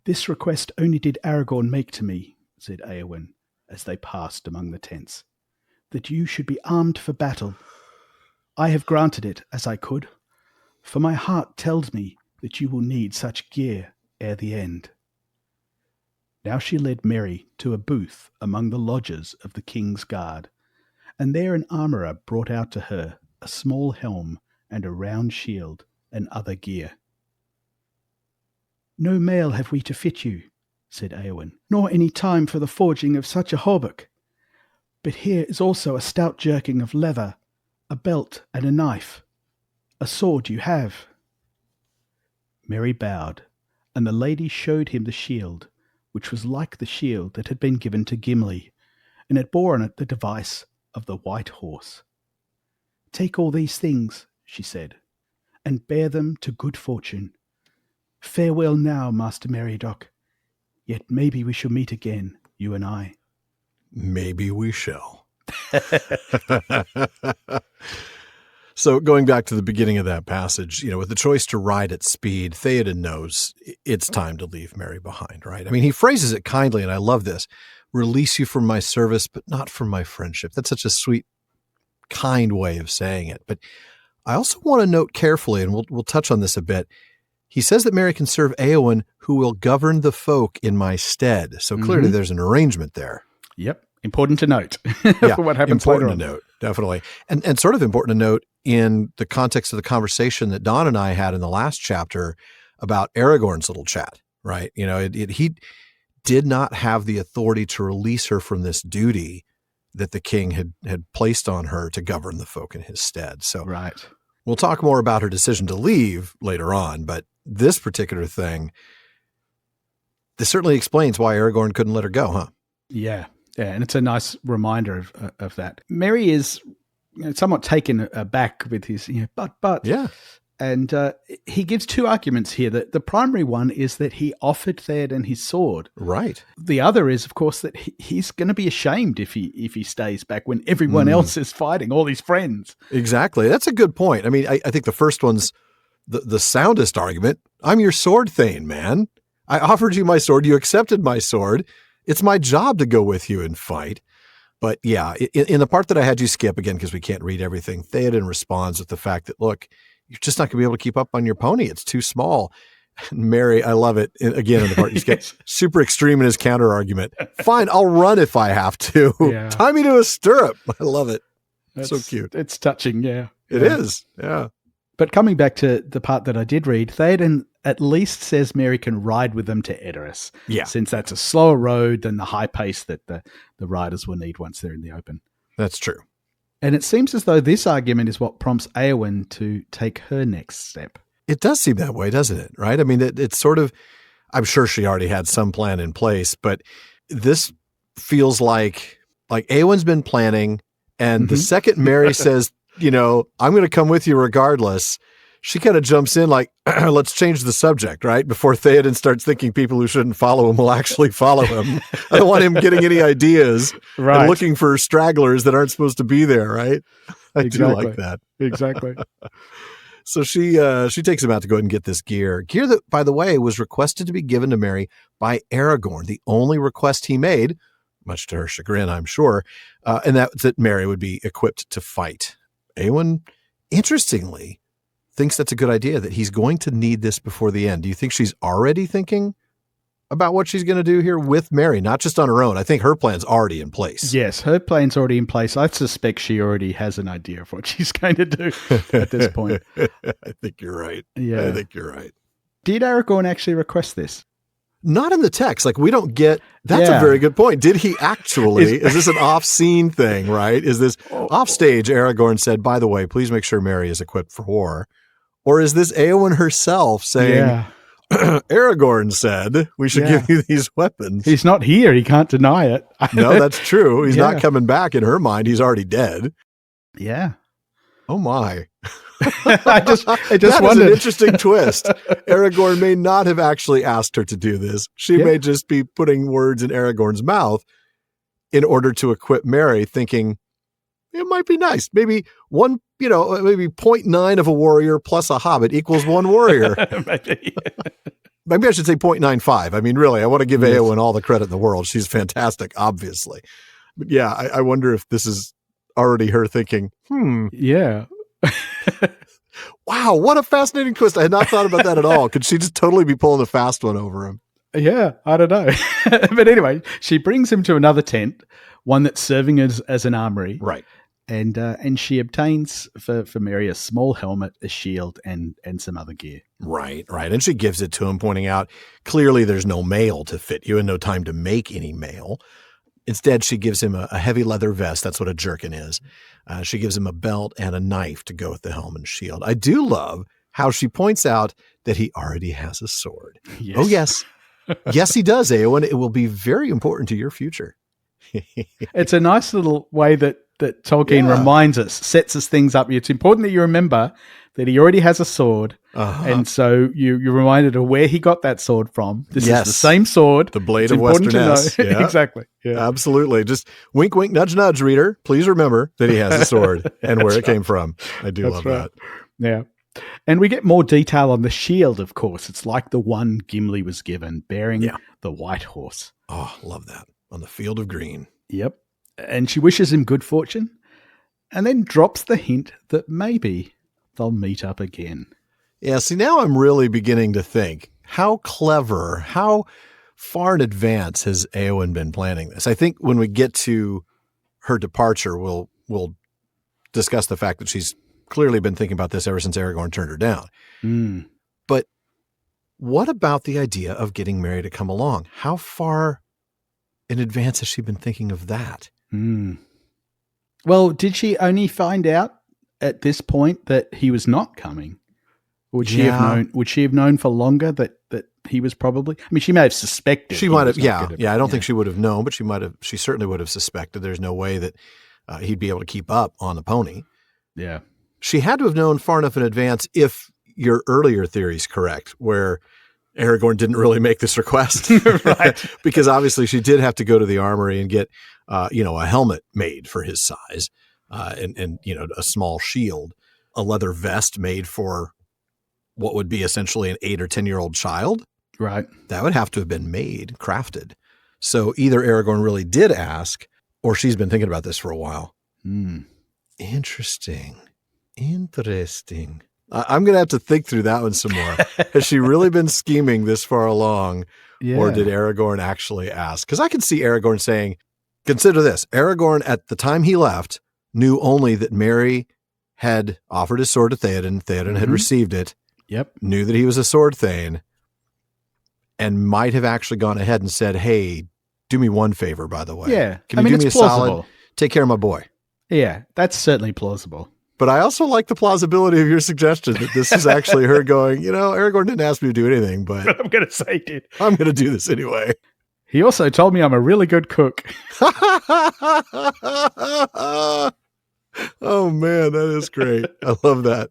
"This request only did Aragorn make to me," said Éowyn, as they passed among the tents, "that you should be armed for battle. I have granted it as I could, for my heart tells me that you will need such gear ere the end." Now she led Merry to a booth among the lodges of the king's guard, and there an armourer brought out to her a small helm and a round shield and other gear. "No mail have we to fit you," said Éowyn, "nor any time for the forging of such a hauberk. But here is also a stout jerkin of leather, a belt and a knife. A sword you have." Merry bowed, and the lady showed him the shield, which was like the shield that had been given to Gimli, and it bore on it the device of the white horse. "Take all these things," she said, "and bear them to good fortune. Farewell now, Master Meriadoc. Yet maybe we shall meet again, you and I." Maybe we shall. So going back to the beginning of that passage, with the choice to ride at speed, Theoden knows it's time to leave Merry behind, right? I mean, he phrases it kindly, and I love this. "Release you from my service, but not from my friendship." That's such a sweet, kind way of saying it. But I also want to note carefully, and we'll touch on this a bit, he says that Merry can serve Éowyn, who will govern the folk in my stead. So clearly there's an arrangement there. Yep. Important to note Yeah, for what happens important later to on. note, definitely. And sort of important to note in the context of the conversation that Don and I had in the last chapter about Aragorn's little chat, right? He did not have the authority to release her from this duty that the king had placed on her to govern the folk in his stead. So Right. we'll talk more about her decision to leave later on, but this particular thing, this certainly explains why Aragorn couldn't let her go, huh? Yeah. Yeah, and it's a nice reminder of that. Merry is somewhat taken aback with his, but. Yeah. And he gives two arguments here. The primary one is that he offered Theoden his sword. Right. The other is, of course, that he's going to be ashamed if he stays back when everyone else is fighting, all his friends. Exactly. That's a good point. I mean, I think the first one's the soundest argument. I'm your sword thane, man. I offered you my sword. You accepted my sword. It's my job to go with you and fight. But yeah, in the part that I had you skip, again, because we can't read everything, Theoden responds with the fact that, look, you're just not going to be able to keep up on your pony. It's too small. And Merry, I love it. Again, in the part you skip, super extreme in his counter argument. Fine, I'll run if I have to. Yeah. Tie me to a stirrup. I love it. That's so cute. It's touching, yeah. It is, yeah. But coming back to the part that I did read, Theoden at least says Merry can ride with them to Edoras. Yeah. Since that's a slower road than the high pace that the riders will need once they're in the open. That's true. And it seems as though this argument is what prompts Éowyn to take her next step. It does seem that way, doesn't it? Right? I mean, it's sort of, I'm sure she already had some plan in place, but this feels like Éowyn's been planning, and the second Merry says, I'm going to come with you regardless, she kind of jumps in like, let's change the subject, right? Before Theoden starts thinking people who shouldn't follow him will actually follow him. I don't want him getting any ideas and looking for stragglers that aren't supposed to be there, right? I do like that. Exactly. So she takes him out to go ahead and get this gear that, by the way, was requested to be given to Merry by Aragorn, the only request he made, much to her chagrin, I'm sure, and that Merry would be equipped to fight. Éowyn, interestingly, thinks that's a good idea, that he's going to need this before the end. Do you think she's already thinking about what she's going to do here with Merry, not just on her own? I think her plan's already in place. Yes, her plan's already in place. I suspect she already has an idea of what she's going to do at this point. I think you're right. Yeah. I think you're right. Did Aragorn actually request this? Not in the text. Like, we don't get, that's a very good point. Did he actually, is this an off-scene thing, right? Is this off-stage, Aragorn said, by the way, please make sure Merry is equipped for war? Or is this Éowyn herself saying, Aragorn said, we should give you these weapons? He's not here. He can't deny it. No, that's true. He's not coming back. In her mind, he's already dead. Yeah. Oh, my. I just that is an interesting twist. Aragorn may not have actually asked her to do this. She may just be putting words in Aragorn's mouth in order to equip Merry, thinking it might be nice. Maybe maybe 0.9 of a warrior plus a hobbit equals one warrior. Maybe I should say 0.95. I mean, really, I want to give Éowyn all the credit in the world. She's fantastic, obviously. But yeah, I wonder if this is already her thinking, Yeah. Wow, what a fascinating twist. I had not thought about that at all. Could she just totally be pulling a fast one over him? Yeah, I don't know. But anyway, she brings him to another tent, one that's serving as an armory. Right. And she obtains for Merry a small helmet, a shield, and some other gear. Right. And she gives it to him, pointing out, clearly there's no mail to fit you and no time to make any mail. Instead, she gives him a heavy leather vest. That's what a jerkin is. She gives him a belt and a knife to go with the helm and shield. I do love how she points out that he already has a sword. Yes. Oh, yes. Yes, he does, Éowyn. It will be very important to your future. It's a nice little way that Tolkien reminds us, sets us things up. It's important that you remember that he already has a sword. And so you're reminded of where he got that sword from. This is the same sword. The blade of Westernesse. Yeah. Exactly. Yeah. Absolutely. Just wink, wink, nudge, nudge, reader. Please remember that he has a sword and where it came from. I do love that. Yeah. And we get more detail on the shield, of course. It's like the one Gimli was given, bearing the white horse. Oh, love that. On the field of green. Yep. And she wishes him good fortune and then drops the hint that maybe they'll meet up again. Yeah, see, now I'm really beginning to think, how clever, how far in advance has Éowyn been planning this? I think when we get to her departure, we'll discuss the fact that she's clearly been thinking about this ever since Aragorn turned her down. But what about the idea of getting Merry to come along? How far in advance has she been thinking of that? Well, did she only find out at this point that he was not coming? Would she have known? Would she have known for longer that he was probably? I mean, she may have suspected. She might have. Yeah. I don't think she would have known, but she might have. She certainly would have suspected. There's no way that he'd be able to keep up on the pony. Yeah. She had to have known far enough in advance, if your earlier theory is correct, where Aragorn didn't really make this request, right? Because obviously she did have to go to the armory and get, a helmet made for his size, and a small shield, a leather vest made for what would be essentially an 8 or 10-year-old child. Right. That would have to have been made, crafted. So either Aragorn really did ask, or she's been thinking about this for a while. Interesting. I'm going to have to think through that one some more. Has she really been scheming this far along, or did Aragorn actually ask? Because I can see Aragorn saying, consider this. Aragorn, at the time he left, knew only that Merry had offered his sword to Theoden. Theoden had received it. Yep. Knew that he was a sword thane, and might have actually gone ahead and said, hey, do me one favor, by the way. Yeah. Can you do me a solid? Take care of my boy. Yeah, that's certainly plausible. But I also like the plausibility of your suggestion that this is actually her going, Aragorn didn't ask me to do anything, but I'm going to say he did. I'm going to do this anyway. He also told me I'm a really good cook. Oh, man, that is great. I love that.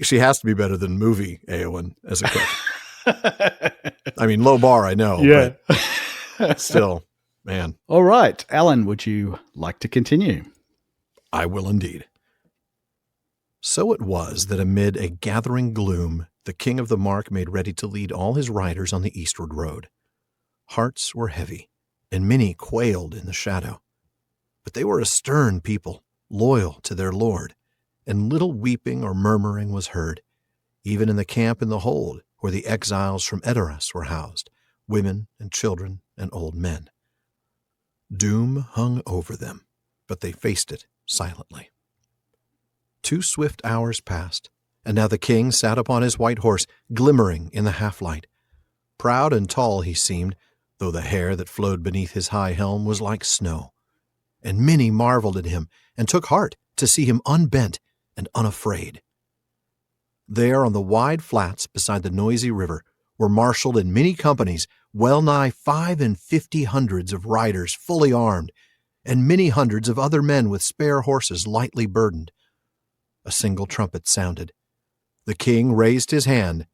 She has to be better than movie Éowyn as a cook. I mean, low bar, I know. Yeah. But still, man. All right. Alan, would you like to continue? I will indeed. So it was that amid a gathering gloom, the king of the Mark made ready to lead all his riders on the eastward road. Hearts were heavy, and many quailed in the shadow. But they were a stern people, loyal to their lord, and little weeping or murmuring was heard, even in the camp in the hold, where the exiles from Edoras were housed, women and children and old men. Doom hung over them, but they faced it silently. 2 swift hours passed, and now the king sat upon his white horse, glimmering in the half-light. Proud and tall he seemed, though the hair that flowed beneath his high helm was like snow. And many marveled at him, and took heart to see him unbent and unafraid. There on the wide flats beside the noisy river were marshaled in many companies well nigh 55 of riders fully armed, and many hundreds of other men with spare horses lightly burdened. A single trumpet sounded. The king raised his hand,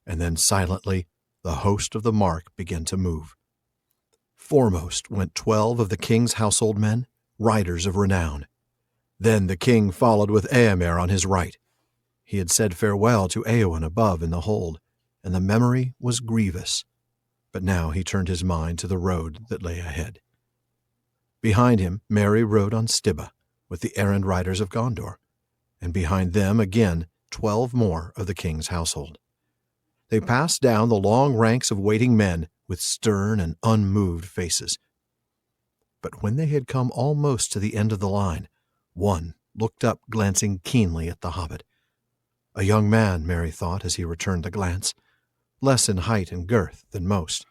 and then silently the host of the mark began to move. Foremost went 12 of the king's household men, riders of renown. Then the king followed with Éomer on his right. He had said farewell to Éowyn above in the hold, and the memory was grievous. But now he turned his mind to the road that lay ahead. Behind him, Merry rode on Stibba with the errand riders of Gondor, and behind them again 12 more of the king's household. They passed down the long ranks of waiting men with stern and unmoved faces. But when they had come almost to the end of the line, one looked up, glancing keenly at the hobbit. A young man, Merry thought as he returned the glance, less in height and girth than most.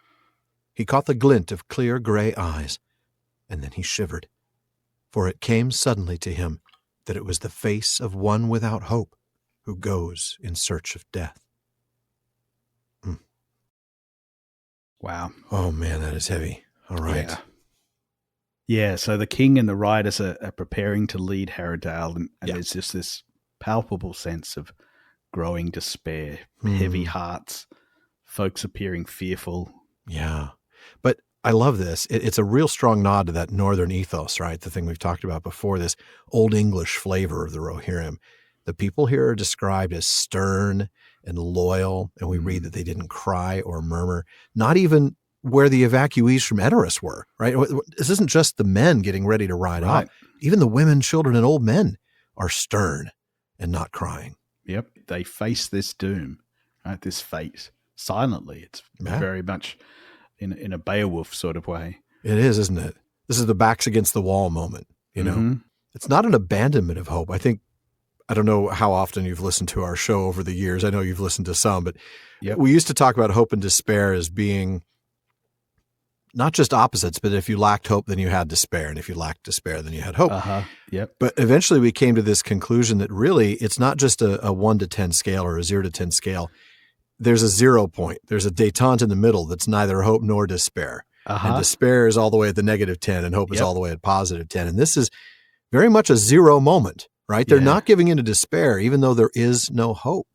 He caught the glint of clear gray eyes, and then he shivered, for it came suddenly to him that it was the face of one without hope who goes in search of death. Wow. Oh, man, that is heavy. All right. Yeah, so the king and the riders are preparing to lead Haredale, and there's just this palpable sense of growing despair, heavy hearts, folks appearing fearful. Yeah. But I love this. It's a real strong nod to that northern ethos, right? The thing we've talked about before, this Old English flavor of the Rohirrim. The people here are described as stern and loyal, and we read that they didn't cry or murmur, not even where the evacuees from Edoras were, right? This isn't just the men getting ready to ride off. Even the women, children, and old men are stern and not crying. Yep. They face this doom, right? This fate silently. It's very much in a Beowulf sort of way. It is, isn't it? This is the backs against the wall moment, you know? It's not an abandonment of hope. I don't know how often you've listened to our show over the years. I know you've listened to some, but we used to talk about hope and despair as being not just opposites, but if you lacked hope, then you had despair. And if you lacked despair, then you had hope. But eventually we came to this conclusion that really it's not just a 1 to 10 scale or a 0 to 10 scale. There's a 0 point. There's a détente in the middle that's neither hope nor despair. And despair is all the way at the -10 and hope is all the way at +10. And this is very much a 0 moment, right? They're not giving in to despair, even though there is no hope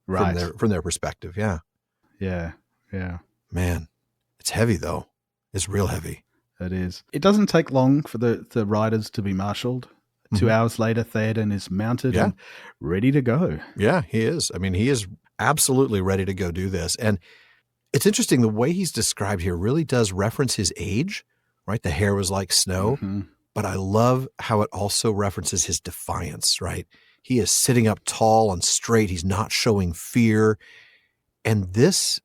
from their perspective. Yeah. Man, it's heavy though. It's real heavy. It is. It doesn't take long for the riders to be marshaled. 2 hours later, Theoden is mounted and ready to go. Yeah, he is. I mean, he is absolutely ready to go do this. And it's interesting, the way he's described here really does reference his age, right? The hair was like snow. But I love how it also references his defiance, right? He is sitting up tall and straight. He's not showing fear. And this,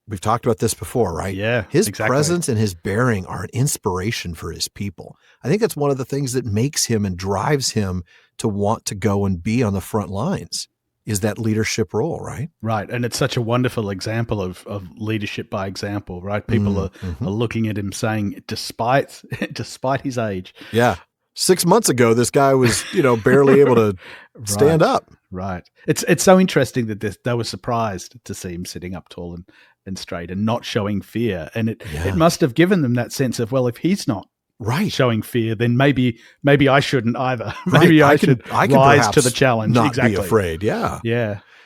we've talked about this before, right? Yeah, his presence and his bearing are an inspiration for his people. I think that's one of the things that makes him and drives him to want to go and be on the front lines, is that leadership role, right? Right. And it's such a wonderful example of leadership by example, right? People are looking at him saying, despite his age. Yeah. 6 months ago, this guy was, barely able to stand up. Right. It's so interesting that they were surprised to see him sitting up tall and straight and not showing fear. And it must have given them that sense of, well, if he's not showing fear, then maybe I shouldn't either. Maybe I should rise to the challenge. Not be afraid. Yeah.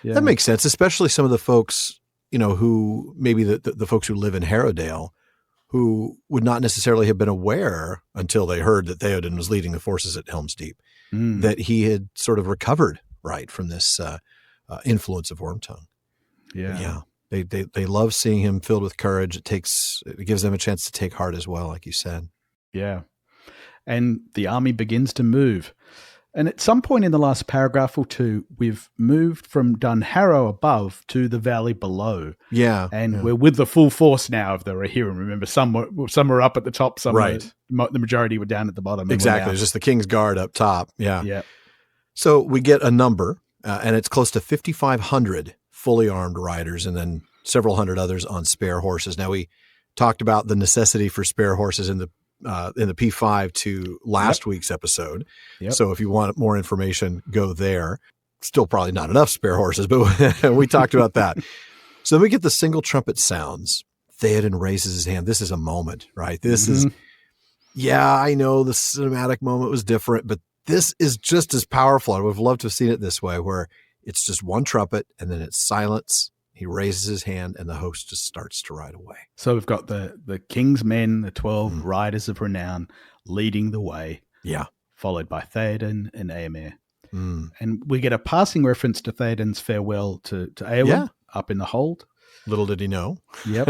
That makes sense, especially some of the folks, who maybe the folks who live in Haredale, who would not necessarily have been aware until they heard that Theoden was leading the forces at Helm's Deep, that he had sort of recovered from this influence of Wormtongue. Yeah. They love seeing him filled with courage. It gives them a chance to take heart as well, like you said. Yeah. And the army begins to move. And at some point in the last paragraph or two, we've moved from Dunharrow above to the valley below. Yeah. And we're with the full force now of the Rohirrim. Remember, some were up at the top, some the majority were down at the bottom. Exactly. It's just the King's Guard up top. Yeah. So we get a number and it's close to 5,500 fully armed riders and then several hundred others on spare horses. Now, we talked about the necessity for spare horses in the P5 to last week's episode. Yep. So if you want more information, go there. Still probably not enough spare horses, but we talked about that. So then we get the single trumpet sounds. Theoden raises his hand. This is a moment, right? This is, I know the cinematic moment was different, but this is just as powerful. I would have loved to have seen it this way, where it's just one trumpet and then it's silence. He raises his hand and the host just starts to ride away. So we've got the king's men, the 12 riders of renown, leading the way. Yeah. Followed by Theoden and Éomer. And we get a passing reference to Theoden's farewell to Éowyn up in the hold. Little did he know. Yep.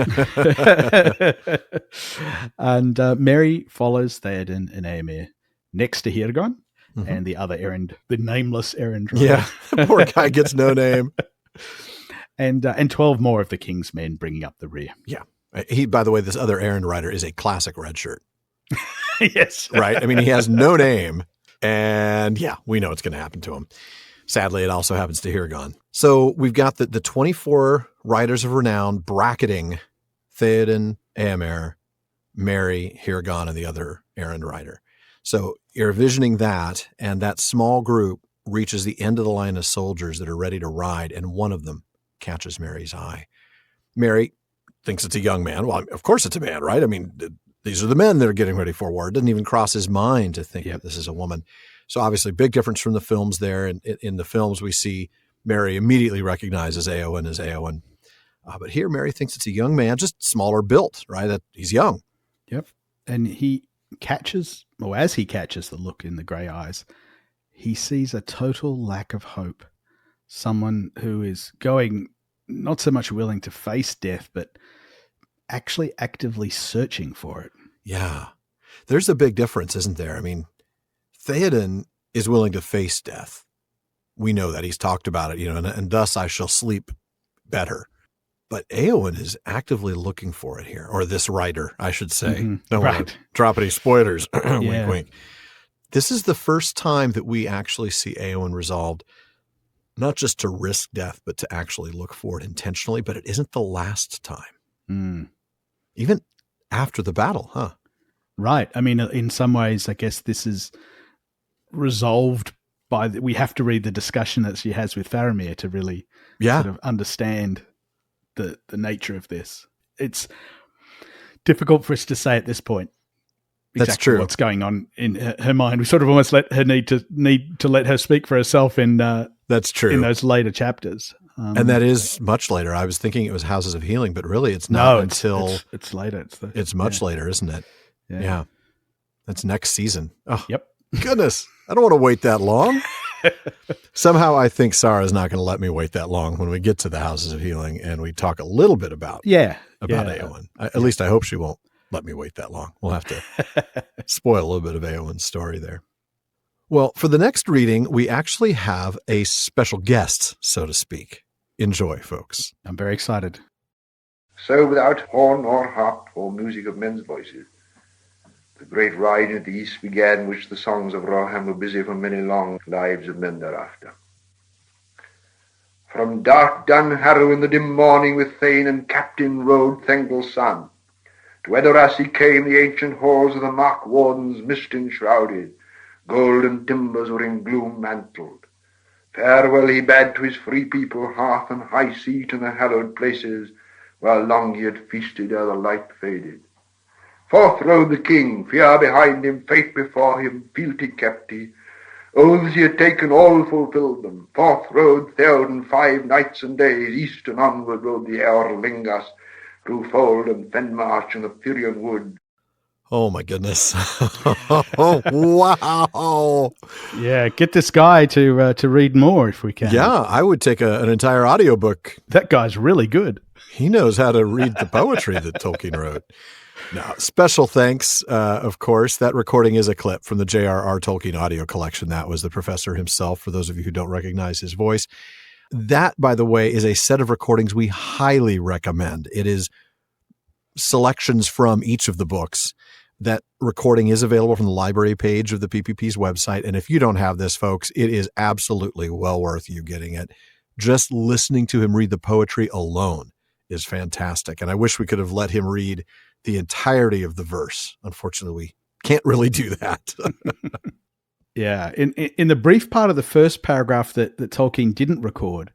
And Merry follows Theoden and Éomer next to Hirgon and the other errand, the nameless errand driver. Yeah, the poor guy gets no name. And 12 more of the king's men bringing up the rear. Yeah. He, by the way, this other errand rider is a classic red shirt. Yes. Right? I mean, he has no name. And we know what's going to happen to him. Sadly, it also happens to Hirgon. So we've got the 24 riders of renown bracketing Theoden, Éomer, Merry, Hirgon, and the other errand rider. So you're envisioning that, and that small group reaches the end of the line of soldiers that are ready to ride, and one of them catches Merry's eye. Merry thinks it's a young man. Well, of course it's a man, right? I mean, these are the men that are getting ready for war. It doesn't even cross his mind to think that this is a woman. So obviously, big difference from the films there. And in the films, we see Merry immediately recognizes Éowyn as Éowyn. But here, Merry thinks it's a young man, just smaller built, right? That he's young. Yep. And he catches, or as he catches the look in the grey eyes, he sees a total lack of hope. Someone who is going, not so much willing to face death, but actually actively searching for it. Yeah. There's a big difference, isn't there? I mean, Theoden is willing to face death. We know that. He's talked about it, and thus I shall sleep better. But Éowyn is actively looking for it here, or this writer, I should say. Don't want to drop any spoilers. Wink, wink. This is the first time that we actually see Éowyn resolved not just to risk death, but to actually look for it intentionally. But it isn't the last time. Even after the battle, huh? Right. I mean, in some ways, I guess this is resolved by we have to read the discussion that she has with Faramir to really sort of understand the nature of this. It's difficult for us to say at this point exactly That's true. What's going on in her mind. We sort of almost let her need to let her speak for herself in that's true. In those later chapters. And that is much later. I was thinking it was Houses of Healing, but really it's not until it's later. It's much later, isn't it? Yeah. That's next season. Oh, yep. Goodness. I don't want to wait that long. Somehow I think Sarah's not going to let me wait that long when we get to the Houses of Healing and we talk a little bit about Éowyn. At least I hope she won't let me wait that long. We'll have to spoil a little bit of Éowyn's story there. Well, for the next reading, we actually have a special guest, so to speak. Enjoy, folks. I'm very excited. So without horn or harp or music of men's voices, the great ride into the east began, which the songs of Rohan were busy for many long lives of men thereafter. From dark Dernhelm in the dim morning with Thane and Captain rode Thengel's son. To Edoras came the ancient halls of the Mark Wardens mist enshrouded, golden timbers were in gloom mantled. Farewell he bade to his free people, hearth and high seat in the hallowed places, while long he had feasted ere the light faded. Forth rode the king, fear behind him, faith before him, fealty kept he. Oaths he had taken, all fulfilled them. Forth rode Theoden 5 nights and days, east and onward rode the Eorlingas, through fold and fen march and the Furion wood. Oh my goodness. Oh, wow. Yeah, get this guy to read more if we can. Yeah, I would take an entire audiobook. That guy's really good. He knows how to read the poetry that Tolkien wrote. Now, special thanks, of course. That recording is a clip from the J.R.R. Tolkien audio collection. That was the professor himself, for those of you who don't recognize his voice. That, by the way, is a set of recordings we highly recommend. It is selections from each of the books That recording is available from the library page of the PPP's website. And if you don't have this, folks, it is absolutely well worth you getting it. Just listening to him read the poetry alone is fantastic. And I wish we could have let him read the entirety of the verse. Unfortunately, we can't really do that. Yeah. In the brief part of the first paragraph that Tolkien didn't record,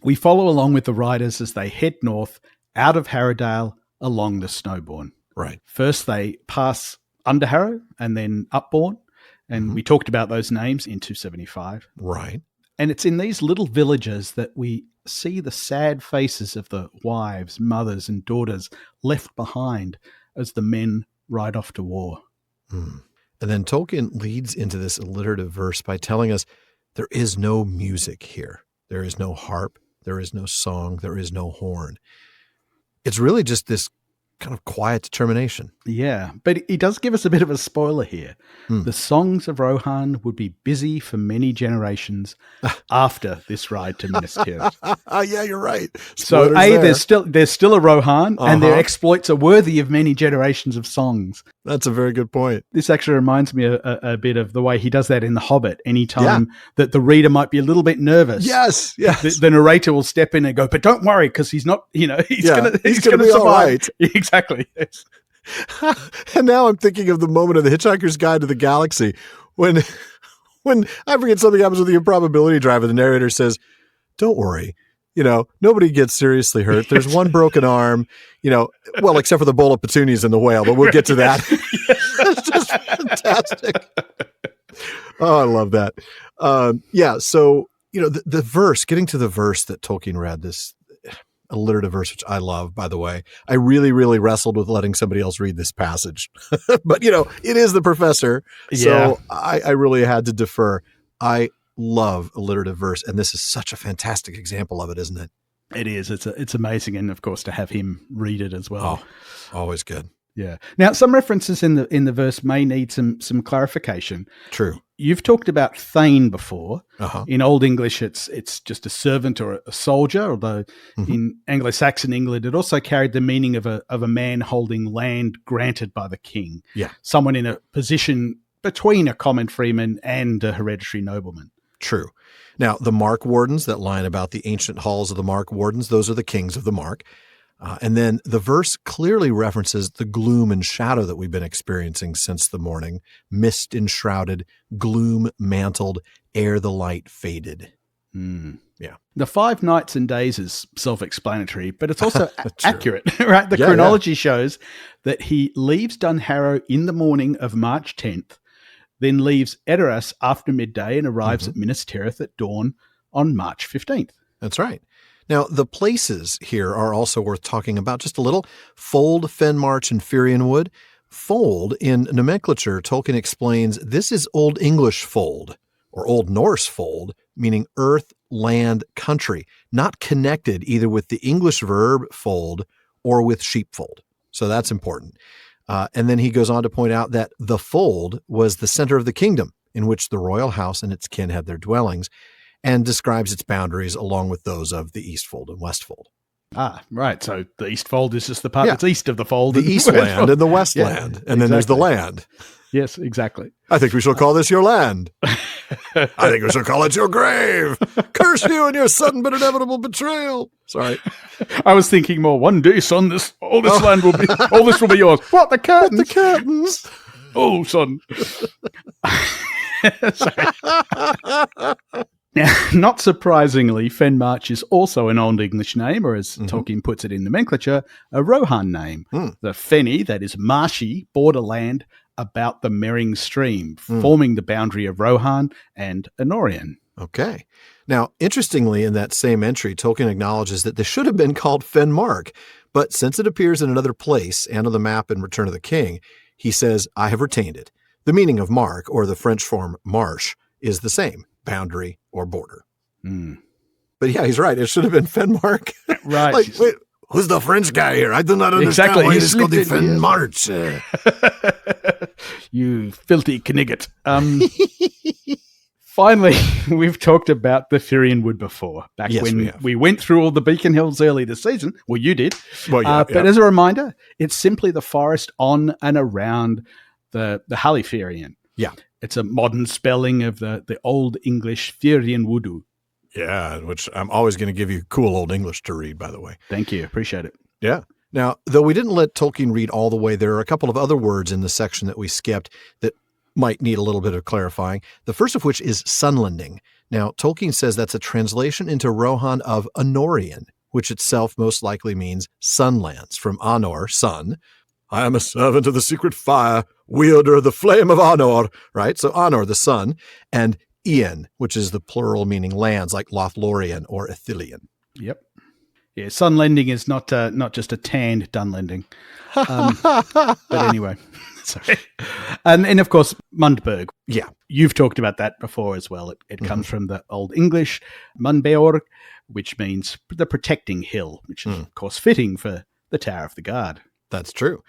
we follow along with the riders as they head north out of Harrowdale along the Snowbourne. Right. First, they pass under Harrow and then Upbourne. And we talked about those names in 275. Right. And it's in these little villages that we see the sad faces of the wives, mothers, and daughters left behind as the men ride off to war. And then Tolkien leads into this alliterative verse by telling us there is no music here. There is no harp. There is no song. There is no horn. It's really just this kind of quiet determination. Yeah, but he does give us a bit of a spoiler here. The songs of Rohan would be busy for many generations after this ride to Minas Tirith. Yeah, you're right. So there's still a Rohan, and their exploits are worthy of many generations of songs. That's a very good point. This actually reminds me a bit of the way he does that in The Hobbit. Anytime that the reader might be a little bit nervous, yes, the narrator will step in and go, "But don't worry, because he's not. He's going to be survive." All right. Exactly. Yes. And now I'm thinking of the moment of The Hitchhiker's Guide to the Galaxy when I forget something happens with the improbability driver, the narrator says, "Don't worry, nobody gets seriously hurt. There's one broken arm, well, except for the bowl of petunias and the whale, but we'll get to that." It's just fantastic. Oh, I love that. So, the verse, getting to the verse that Tolkien read, this alliterative verse, which I love, by the way. I really, really wrestled with letting somebody else read this passage. But, it is the professor. So I really had to defer. I love alliterative verse, and this is such a fantastic example of it, isn't it? It is. It's amazing. And, of course, to have him read it as well. Oh, always good. Yeah. Now, some references in the verse may need some clarification. True. You've talked about Thane before. In Old English, it's just a servant or a soldier, although in Anglo-Saxon England, it also carried the meaning of a man holding land granted by the king. Yeah. Someone in a position between a common freeman and a hereditary nobleman. True. Now, the Mark Wardens, that line about the ancient halls of the Mark Wardens, those are the kings of the Mark. And then the verse clearly references the gloom and shadow that we've been experiencing since the morning. Mist enshrouded, gloom mantled, ere the light faded. Yeah. The 5 nights and days is self-explanatory, but it's also accurate, right? The chronology shows that he leaves Dunharrow in the morning of March 10th, then leaves Edoras after midday and arrives at Minas Tirith at dawn on March 15th. That's right. Now, the places here are also worth talking about just a little. Fold, Fenmarch, and Firianwood. Fold, in nomenclature, Tolkien explains this is Old English fold, or Old Norse fold, meaning earth, land, country, not connected either with the English verb fold or with sheepfold. So that's important. And then he goes on to point out that the fold was the center of the kingdom in which the royal house and its kin had their dwellings, and describes its boundaries along with those of the East Fold and West Fold. Ah, right. So the East Fold is just the part that's east of the fold. The East Land and the West Land. And then there's the land. Yes, exactly. I think we shall call this your land. I think we shall call it your grave. Curse you and your sudden but inevitable betrayal. Sorry. I was thinking more, one day, son, all this land will be, all this will be yours. What, the curtains? What, the curtains? Oh, son. Sorry. Now, not surprisingly, Fenmarch is also an Old English name, or as Tolkien puts it in nomenclature, a Rohan name. The Fenny, that is marshy, borderland about the Mering Stream, forming the boundary of Rohan and Anorion. Okay. Now, interestingly, in that same entry, Tolkien acknowledges that this should have been called Fenmark, but since it appears in another place and on the map in Return of the King, he says, I have retained it. The meaning of mark, or the French form marsh, is the same. Boundary or border. But yeah, he's right. It should have been Fenmark. Right. Wait, who's the French guy here? I do not understand why it's called the Fenmarch. You filthy knigget. Finally, we've talked about the Firion Wood before, back when we went through all the Beacon Hills early this season. Well, you did. Well, yeah. But as a reminder, it's simply the forest on and around the Halifairion. Yeah. It's a modern spelling of the Old English Firion Woodu. Yeah, which I'm always going to give you cool Old English to read, by the way. Thank you. Appreciate it. Yeah. Now, though we didn't let Tolkien read all the way, there are a couple of other words in the section that we skipped that might need a little bit of clarifying. The first of which is sunlending. Now, Tolkien says that's a translation into Rohan of Anorian, which itself most likely means sunlands, from Anor, sun. I am a servant of the secret fire, wielder of the flame of Anor, right? So Anor, the sun, and Ian, which is the plural meaning lands, like Lothlorien or Ithilien. Yep. Yeah, sunlending is not just a tanned Dunlending. But anyway, sorry. And of course, Mundberg. Yeah. You've talked about that before as well. It comes from the Old English Mundbeorg, which means the protecting hill, which is, of course, fitting for the Tower of the Guard. That's true.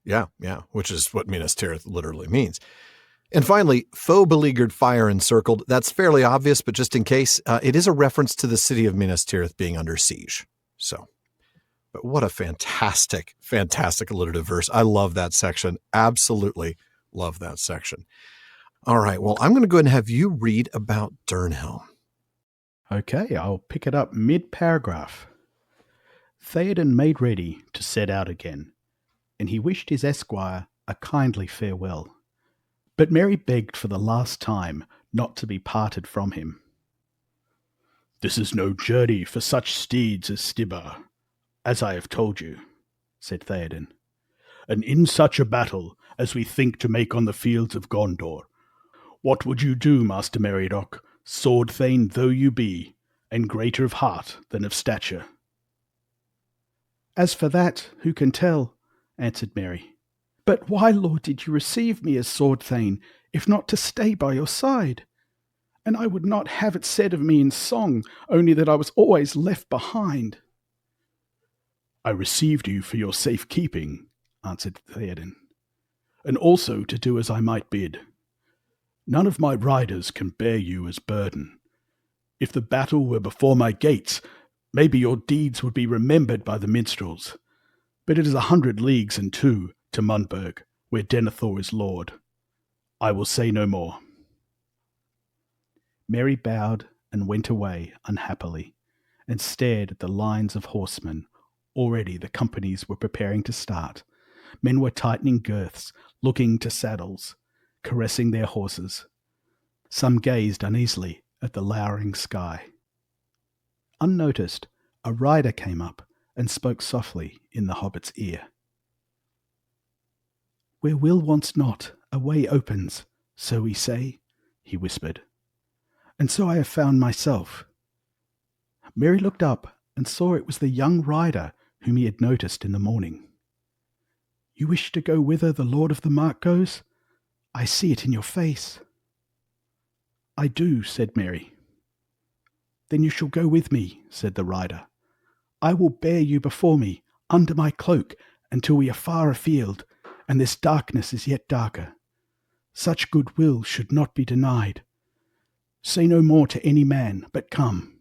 Yeah, which is what Minas Tirith literally means. And finally, foe beleaguered, fire encircled. That's fairly obvious, but just in case, it is a reference to the city of Minas Tirith being under siege. So, but what a fantastic, fantastic alliterative verse. I love that section. Absolutely love that section. All right, well, I'm going to go ahead and have you read about Dernhelm. Okay, I'll pick it up mid-paragraph. Theoden made ready to set out again, and he wished his esquire a kindly farewell. But Merry begged for the last time not to be parted from him. "This is no journey for such steeds as Stibbar, as I have told you," said Theoden. "And in such a battle as we think to make on the fields of Gondor, what would you do, Master Meriadoc, sword thane though you be, and greater of heart than of stature?" "As for that, who can tell?" answered Merry. "But why, Lord, did you receive me as sword thane, if not to stay by your side? And I would not have it said of me in song, only that I was always left behind." "I received you for your safe keeping," answered Theoden, "and also to do as I might bid. None of my riders can bear you as burden. If the battle were before my gates, maybe your deeds would be remembered by the minstrels. But it is 100 leagues and 2 to Mundberg, where Denethor is lord. I will say no more." Merry bowed and went away unhappily, and stared at the lines of horsemen. Already the companies were preparing to start. Men were tightening girths, looking to saddles, caressing their horses. Some gazed uneasily at the lowering sky. Unnoticed, a rider came up and spoke softly in the hobbit's ear. "Where will wants not, a way opens, so we say," he whispered. "And so I have found myself." Merry looked up and saw it was the young rider whom he had noticed in the morning. "You wish to go whither the Lord of the Mark goes? I see it in your face." "I do," said Merry. "Then you shall go with me," said the rider. "I will bear you before me, under my cloak, until we are far afield, and this darkness is yet darker. Such goodwill should not be denied. Say no more to any man, but come."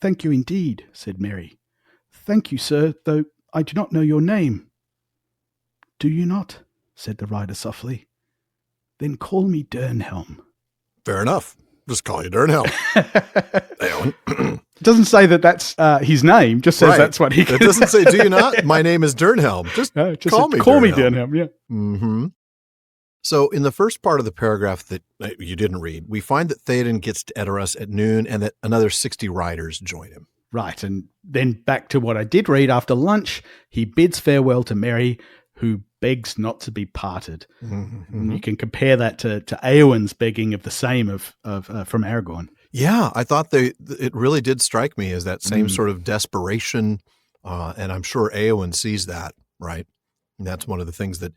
"Thank you indeed," said Merry. "Thank you, sir, though I do not know your name." "Do you not?" said the rider softly. "Then call me Dernhelm." Fair enough. Just call you Dernhelm. Éowyn. It doesn't say that that's his name, just says that's what he It doesn't say, "Do you not? My name is Dernhelm." Just call me Dernhelm, yeah. Mm-hmm. So in the first part of the paragraph that you didn't read, we find that Theoden gets to Edoras at noon and that another 60 riders join him. Right, and then back to what I did read after lunch, he bids farewell to Merry, who begs not to be parted. Mm-hmm. And you can compare that to Éowyn's begging of the same from Aragorn. Yeah, I thought it really did strike me as that same sort of desperation, and I'm sure Éowyn sees that, right? And that's one of the things that,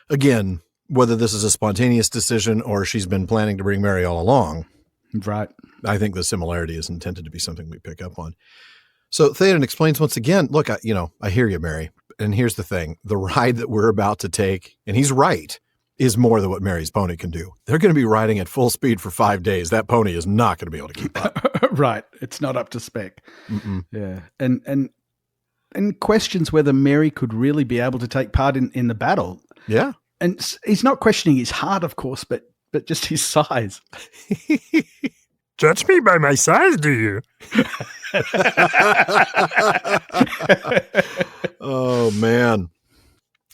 again, whether this is a spontaneous decision or she's been planning to bring Merry all along, right? I think the similarity is intended to be something we pick up on. So Theoden explains once again, "Look, I hear you, Merry, and here's the thing: the ride that we're about to take," and he's right, is more than what Mary's pony can do. They're going to be riding at full speed for 5 days. That pony is not going to be able to keep up. Right. It's not up to spec. Yeah. And questions whether Mary could really be able to take part in the battle. Yeah. And he's not questioning his heart, of course, but just his size. Judge me by my size, do you? Oh, man.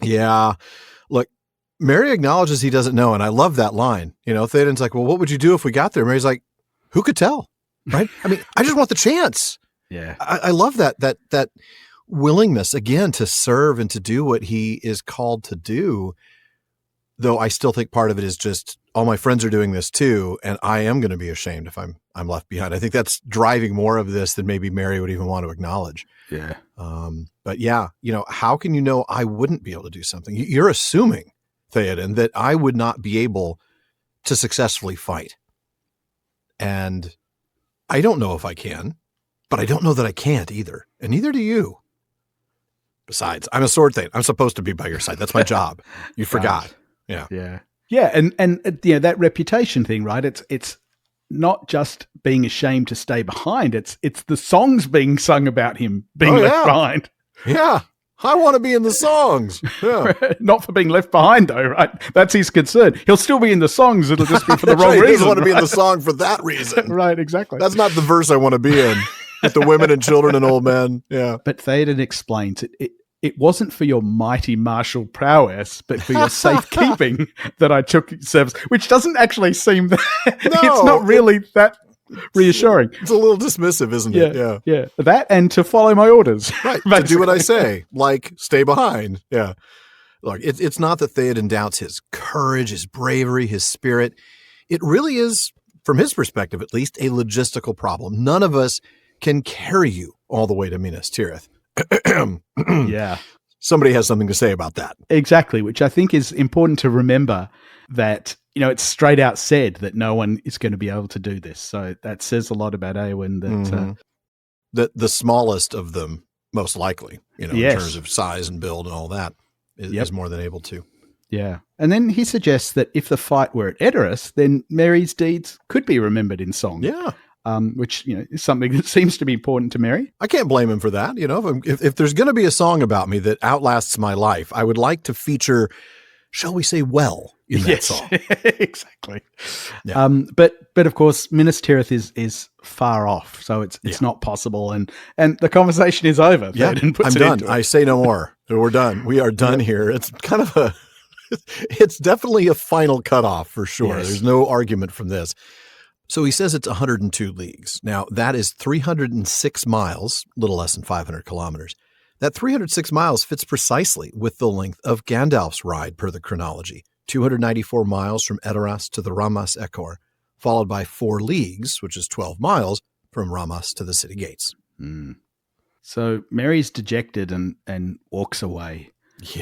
Yeah. Look, Mary acknowledges he doesn't know, and I love that line. Theoden's like, well, what would you do if we got there? Mary's like, who could tell? Right? I mean, I just want the chance. Yeah. I love that willingness, again, to serve and to do what he is called to do, though I still think part of it is just, all my friends are doing this too, and I am going to be ashamed if I'm left behind. I think that's driving more of this than maybe Mary would even want to acknowledge. Yeah. But yeah, how can you know I wouldn't be able to do something? You're assuming, Theoden, that I would not be able to successfully fight. And I don't know if I can, but I don't know that I can't either. And neither do you. Besides, I'm a sword thane. I'm supposed to be by your side. That's my job. You forgot. Right. Yeah. Yeah. Yeah. And that reputation thing, right? It's not just being ashamed to stay behind. It's the songs being sung about him being left behind. Yeah. I want to be in the songs. Yeah. Not for being left behind, though, right? That's his concern. He'll still be in the songs. It'll just be for the wrong reason. He doesn't want to be in the song for that reason. Right, exactly. That's not the verse I want to be in, with the women and children and old men. Yeah. But Theoden explains it wasn't for your mighty martial prowess, but for your safekeeping that I took service, which doesn't actually seem that it's not really that reassuring. It's a little dismissive, isn't it? Yeah. Yeah. That and to follow my orders. Right. To do what I say, like stay behind. Yeah. Look, it's not that Theoden doubts his courage, his bravery, his spirit. It really is, from his perspective at least, a logistical problem. None of us can carry you all the way to Minas Tirith. Yeah. Somebody has something to say about that. Exactly, which I think is important to remember, that, it's straight out said that no one is going to be able to do this. So that says a lot about Éowyn, that the smallest of them, most likely, in terms of size and build and all that, is more than able to. Yeah. And then he suggests that if the fight were at Edoras, then Mary's deeds could be remembered in song. Yeah. Which is something that seems to be important to Mary. I can't blame him for that. If there's going to be a song about me that outlasts my life, I would like to feature, shall we say, in that song. Exactly. Yeah. But of course, Minas Tirith is far off, so it's not possible, and the conversation is over. Yeah, I'm done. I say no more. We're done. We are done here. It's kind of it's definitely a final cutoff for sure. Yes. There's no argument from this. So he says it's 102 leagues. Now, that is 306 miles, a little less than 500 kilometers. That 306 miles fits precisely with the length of Gandalf's ride per the chronology, 294 miles from Edoras to the Ramas Ekor, followed by 4 leagues, which is 12 miles, from Ramas to the city gates. So Mary's dejected and walks away,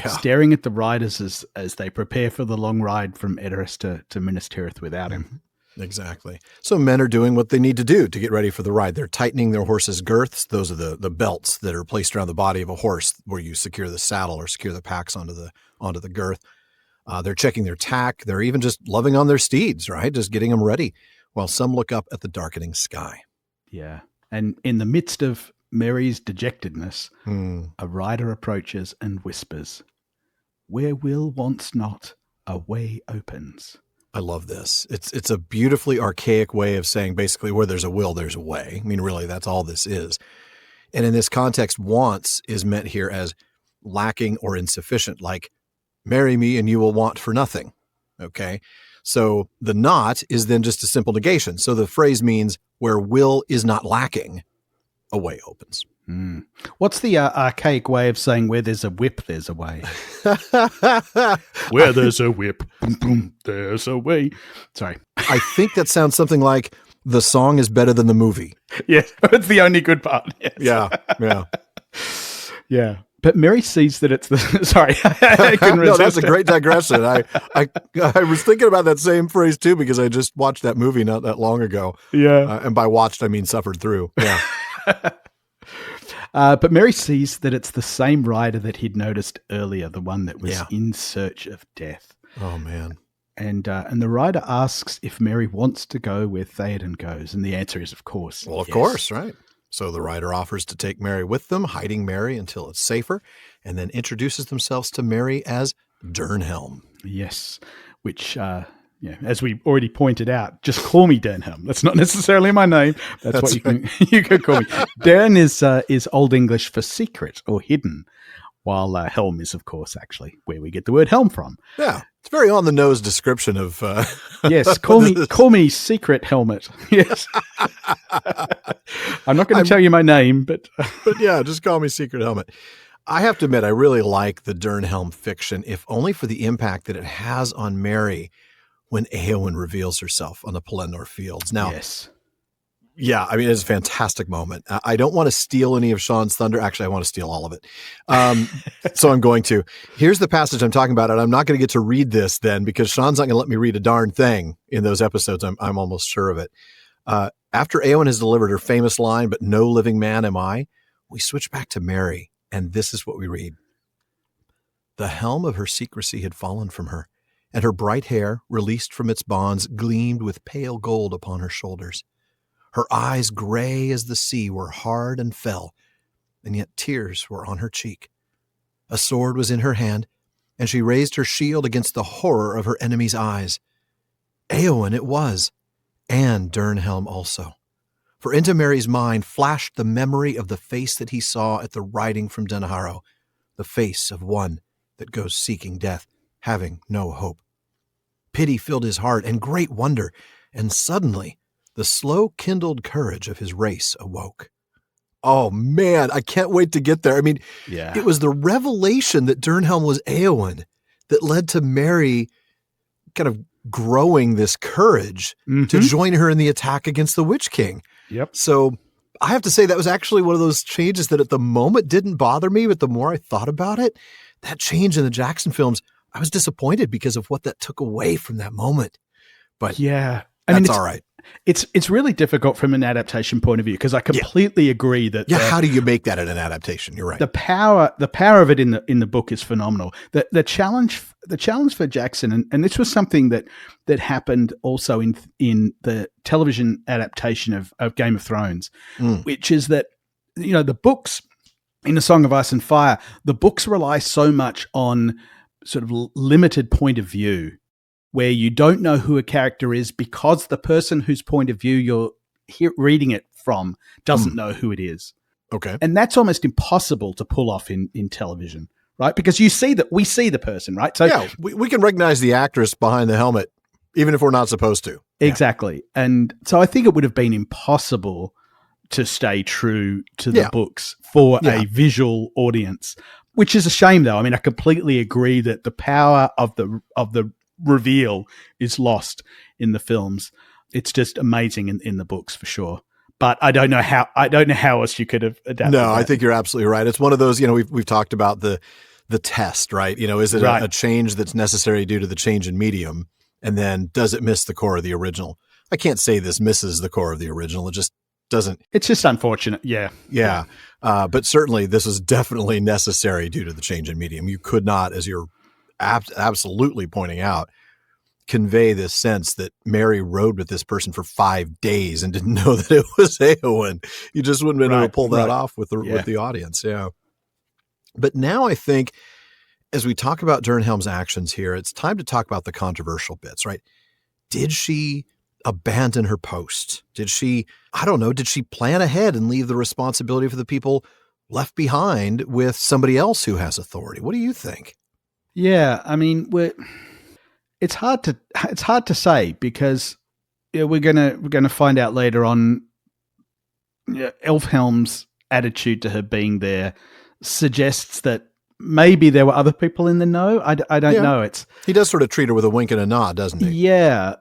staring at the riders as they prepare for the long ride from Edoras to Minas Tirith without him. Exactly. So men are doing what they need to do to get ready for the ride. They're tightening their horses' girths. Those are the belts that are placed around the body of a horse where you secure the saddle or secure the packs onto the girth. They're checking their tack. They're even just loving on their steeds, right? Just getting them ready while some look up at the darkening sky. Yeah. And in the midst of Mary's dejectedness, a rider approaches and whispers, "Where will wants not, a way opens." I love this. It's a beautifully archaic way of saying basically where there's a will, there's a way. I mean, really, that's all this is. And in this context, wants is meant here as lacking or insufficient, like marry me and you will want for nothing. Okay. So the not is then just a simple negation. So the phrase means where will is not lacking, a way opens. What's the archaic way of saying where there's a whip, there's a way? Where there's a whip, boom, boom, there's a way. Sorry. I think that sounds something like the song is better than the movie. Yes, it's the only good part. Yes. Yeah. Yeah. But Mary sees that it's the... Sorry. I couldn't resist. No, that's a great digression. I was thinking about that same phrase too because I just watched that movie not that long ago. Yeah. And by watched, I mean suffered through. Yeah. But Mary sees that it's the same rider that he'd noticed earlier, the one that was in search of death. Oh, man. And the writer asks if Merry wants to go where Theoden goes, and the answer is, of course. Well, of course, right. So the writer offers to take Merry with them, hiding Merry until it's safer, and then introduces themselves to Merry as Dernhelm. Yes, which, as we already pointed out, just call me Dernhelm. That's not necessarily my name. That's what you can call me. Dern is Old English for secret or hidden, while helm is, of course, actually where we get the word helm from. Yeah, it's very on the nose description of. Yes, call me Secret Helmet. Yes, I'm not going to tell you my name, but yeah, just call me Secret Helmet. I have to admit, I really like the Dernhelm fiction, if only for the impact that it has on Merry when Éowyn reveals herself on the Pelennor fields. Now, yes. Yeah, I mean, it's a fantastic moment. I don't want to steal any of Sean's thunder. Actually, I want to steal all of it. So I'm going to. Here's the passage I'm talking about, and I'm not going to get to read this then because Sean's not going to let me read a darn thing in those episodes. I'm almost sure of it. After Éowyn has delivered her famous line, "But no living man am I," we switch back to Merry, and this is what we read. The helm of her secrecy had fallen from her, and her bright hair, released from its bonds, gleamed with pale gold upon her shoulders. Her eyes, gray as the sea, were hard and fell, and yet tears were on her cheek. A sword was in her hand, and she raised her shield against the horror of her enemy's eyes. Éowyn it was, and Dernhelm also. For into Merry's mind flashed the memory of the face that he saw at the riding from Denharrow, the face of one that goes seeking death, having no hope. Pity filled his heart, and great wonder, and suddenly the slow kindled courage of his race awoke. Oh, man, I can't wait to get there. I mean, It was the revelation that Dernhelm was Éowyn that led to Merry kind of growing this courage to join her in the attack against the Witch King. Yep. So I have to say that was actually one of those changes that at the moment didn't bother me, but the more I thought about it, that change in the Jackson films, I was disappointed because of what that took away from that moment. But yeah, that's all right. It's really difficult from an adaptation point of view because I completely agree that. Yeah, how do you make that in an adaptation? You're right. The power of it in the book is phenomenal. The challenge for Jackson, and this was something that happened also in the television adaptation of Game of Thrones, which is that the books in A Song of Ice and Fire, the books rely so much on sort of limited point of view, where you don't know who a character is because the person whose point of view you're reading it from doesn't know who it is. Okay. And that's almost impossible to pull off in television, right? Because we see the person, right? So yeah, we can recognize the actress behind the helmet, even if we're not supposed to. Exactly. Yeah. And so I think it would have been impossible to stay true to the books for a visual audience, which is a shame though. I mean, I completely agree that the power of the reveal is lost in the films. It's just amazing in the books for sure. But I don't know how else you could have adapted. No, that. I think you're absolutely right. It's one of those, we've talked about the test, right? Is it a change that's necessary due to the change in medium? And then does it miss the core of the original? I can't say this misses the core of the original. It just doesn't. It's just unfortunate. Yeah. Yeah. But certainly this is definitely necessary due to the change in medium. You could not, as you're absolutely pointing out, convey this sense that Merry rode with this person for 5 days and didn't know that it was Éowyn. You just wouldn't have been able to pull that off with the audience. Yeah. But now I think as we talk about Dernhelm's actions here, it's time to talk about the controversial bits, right? Did she abandon her post? Did she plan ahead and leave the responsibility for the people left behind with somebody else who has authority? What do you think? Yeah, I mean, it's hard to say because we're gonna find out later on. Elfhelm's attitude to her being there suggests that maybe there were other people in the know. I don't know. He does sort of treat her with a wink and a nod, doesn't he? Yeah.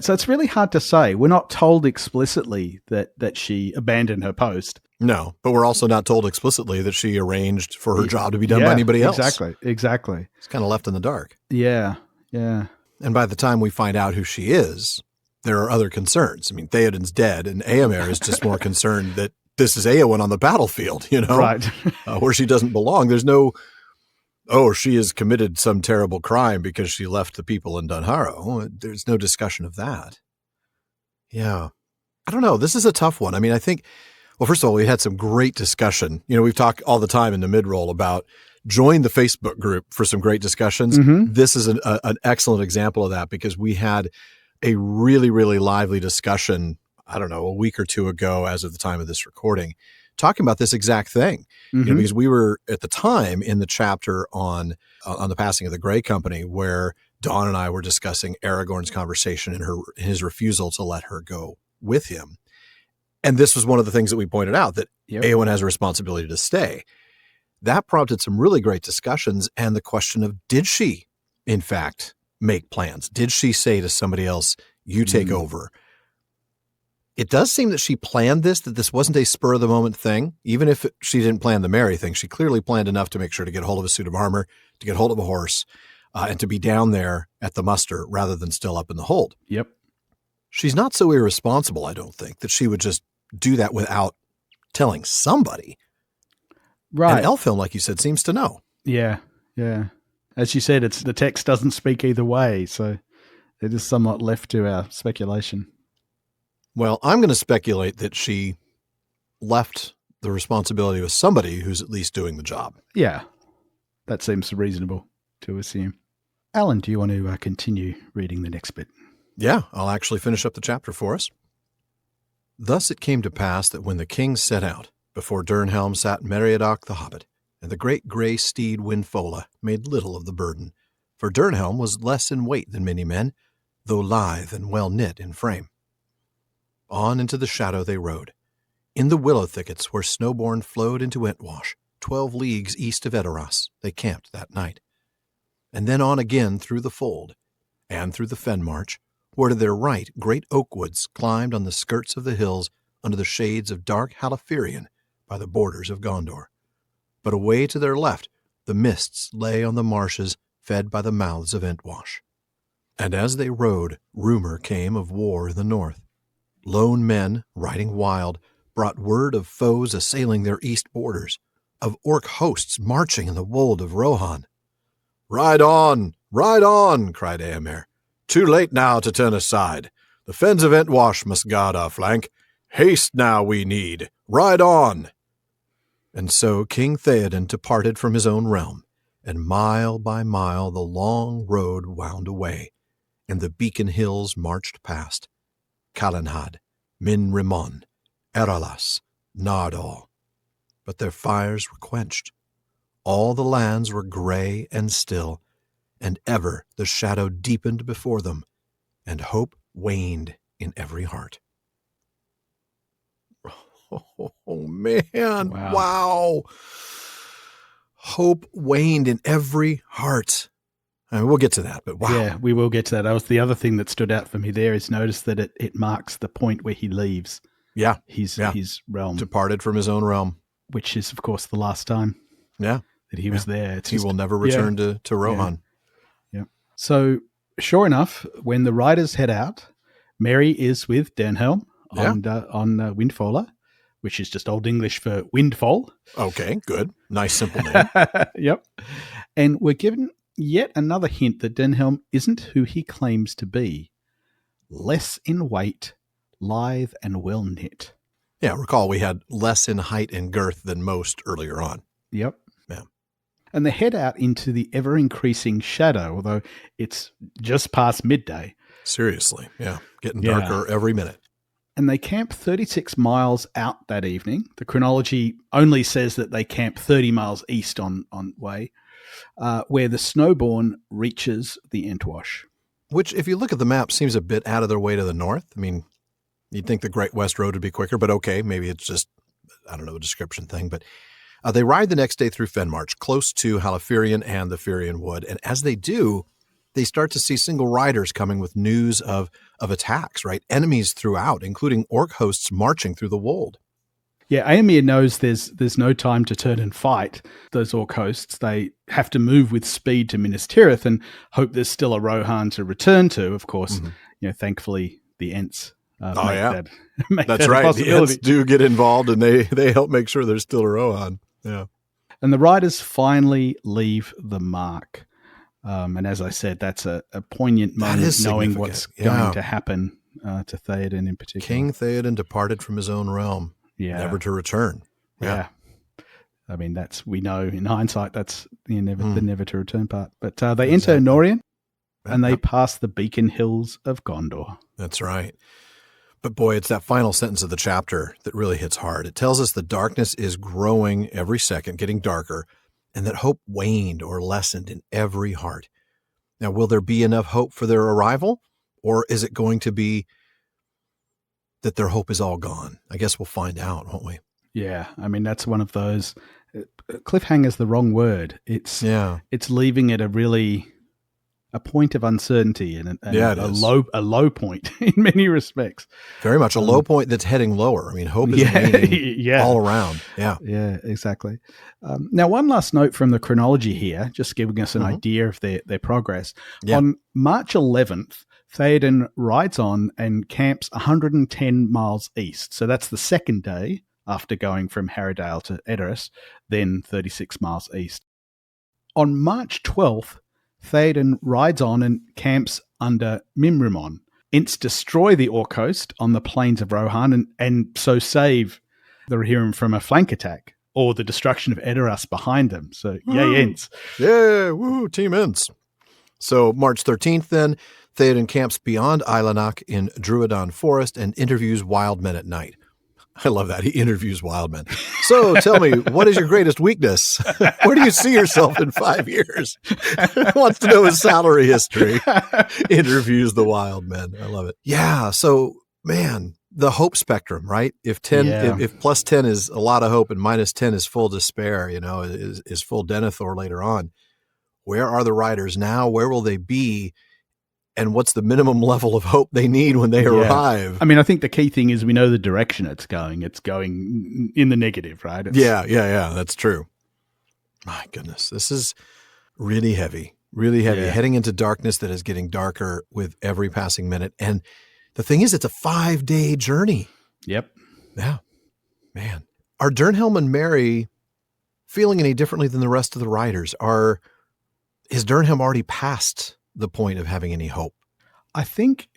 So it's really hard to say. We're not told explicitly that she abandoned her post. No, but we're also not told explicitly that she arranged for her job to be done by anybody else. Exactly. It's kind of left in the dark. Yeah. And by the time we find out who she is, there are other concerns. I mean, Theoden's dead, and Éomer is just more concerned that this is Éowyn on the battlefield, Right. Where she doesn't belong. There's no oh, she has committed some terrible crime because she left the people in Dunharrow. There's no discussion of that. Yeah. I don't know. This is a tough one. I mean, I think, well, first of all, we had some great discussion. We've talked all the time in the mid-roll about join the Facebook group for some great discussions. Mm-hmm. This is an excellent example of that because we had a really, really lively discussion, I don't know, a week or two ago as of the time of this recording, talking about this exact thing. Mm-hmm. Because we were at the time in the chapter on the passing of the Grey Company where Dawn and I were discussing Aragorn's conversation and his refusal to let her go with him. And this was one of the things that we pointed out, that Éowyn has a responsibility to stay. That prompted some really great discussions and the question of, did she, in fact, make plans? Did she say to somebody else, you take over? It does seem that she planned this, that this wasn't a spur-of-the-moment thing. Even if she didn't plan the Merry thing, she clearly planned enough to make sure to get hold of a suit of armor, to get hold of a horse, and to be down there at the muster rather than still up in the hold. Yep. She's not so irresponsible, I don't think, that she would just do that without telling somebody. Right. And Elfhelm, like you said, seems to know. Yeah, yeah. As you said, the text doesn't speak either way, so it is somewhat left to our speculation. Well, I'm going to speculate that she left the responsibility with somebody who's at least doing the job. Yeah, that seems reasonable to assume. Alan, do you want to continue reading the next bit? Yeah, I'll actually finish up the chapter for us. Thus it came to pass that when the king set out, before Dernhelm sat Meriadoc the Hobbit, and the great grey steed Windfola made little of the burden, for Dernhelm was less in weight than many men, though lithe and well knit in frame. On into the shadow they rode. In the willow thickets where Snowbourn flowed into Entwash, 12 leagues east of Edoras, they camped that night. And then on again through the fold, and through the fen march, where to their right great oak woods climbed on the skirts of the hills under the shades of dark Halaphirion by the borders of Gondor. But away to their left the mists lay on the marshes fed by the mouths of Entwash. And as they rode, rumour came of war in the north. Lone men, riding wild, brought word of foes assailing their east borders, of orc hosts marching in the wold of Rohan. Ride on, cried Éomer. Too late now to turn aside. The fens of Entwash must guard our flank. Haste now we need. Ride on. And so King Theoden departed from his own realm, and mile by mile the long road wound away, and the beacon hills marched past. Calenhad, Min Rimon, Eralas, Nardal. But their fires were quenched. All the lands were grey and still, and ever the shadow deepened before them, and hope waned in every heart. Oh man, wow. Hope waned in every heart. I mean, we'll get to that, but wow. Yeah, we will get to that. That was the other thing that stood out for me there, is notice that it marks the point where he leaves his realm. Departed from his own realm. Which is, of course, the last time that he was there. He will never return to Rohan. Yeah. So, sure enough, when the riders head out, Merry is with Dernhelm on Windfola, which is just Old English for windfall. Okay, good. Nice, simple name. Yep. And we're given yet another hint that Dernhelm isn't who he claims to be. Less in weight, lithe and well knit. Yeah, recall we had less in height and girth than most earlier on. Yep. Yeah. And they head out into the ever-increasing shadow, although it's just past midday. Seriously, yeah. Getting darker every minute. And they camp 36 miles out that evening. The chronology only says that they camp 30 miles east on way, where the Snowbourn reaches the Entwash. Which, if you look at the map, seems a bit out of their way to the north. I mean, you'd think the Great West Road would be quicker, but okay, maybe it's just, I don't know, a description thing. But they ride the next day through Fenmarch, close to Halaphirion and the Firion Wood. And as they do, they start to see single riders coming with news of attacks, right? Enemies throughout, including orc hosts marching through the wold. Yeah, Éomer knows there's no time to turn and fight those orc hosts. They have to move with speed to Minas Tirith and hope there's still a Rohan to return to. Of course, thankfully the Ents make That's that right. a possibility. The Ents do get involved, and they help make sure there's still a Rohan. Yeah. And the riders finally leave the mark. And as I said, that's a poignant moment, knowing what's going to happen to Theoden in particular. King Theoden departed from his own realm, never to return. Yeah. I mean, we know in hindsight, that's the never to return part. But they enter Norien, and they pass the Beacon Hills of Gondor. That's right. But boy, it's that final sentence of the chapter that really hits hard. It tells us the darkness is growing every second, getting darker, and that hope waned or lessened in every heart. Now, will there be enough hope for their arrival, or is it going to be that their hope is all gone? I guess we'll find out, won't we? Yeah, I mean, that's one of those cliffhanger's the wrong word. It's leaving it a point of uncertainty and a low point in many respects. Very much a low point that's heading lower. I mean, hope is waning all around. Yeah, exactly. Now, one last note from the chronology here, just giving us an idea of their progress. Yeah. On March 11th, Theoden rides on and camps 110 miles east. So that's the second day after going from Harrowdale to Edoras, then 36 miles east. On March 12th, Theoden rides on and camps under Mimrimon, ints destroy the Orc host on the plains of Rohan and so save the Rohirrim from a flank attack or the destruction of Edoras behind them. So, yay, Ents. Yeah, woo, Team Ents. So, March 13th then, Theoden camps beyond Eilenach in Druadan Forest and interviews wild men at night. I love that. He interviews wild men. So tell me, what is your greatest weakness? Where do you see yourself in 5 years? Wants to know his salary history. Interviews the wild men. I love it. Yeah. So, man, the hope spectrum, right? If plus 10 is a lot of hope and minus 10 is full despair, is full Denethor later on. Where are the riders now? Where will they be? And what's the minimum level of hope they need when they arrive? I mean, I think the key thing is we know the direction it's going. It's going in the negative, right? Yeah. That's true. My goodness. This is really heavy, heading into darkness that is getting darker with every passing minute. And the thing is, it's a 5-day journey. Yep. Yeah. Man. Are Dernhelm and Merry feeling any differently than the rest of the riders? Is Dernhelm already past the point of having any hope? I think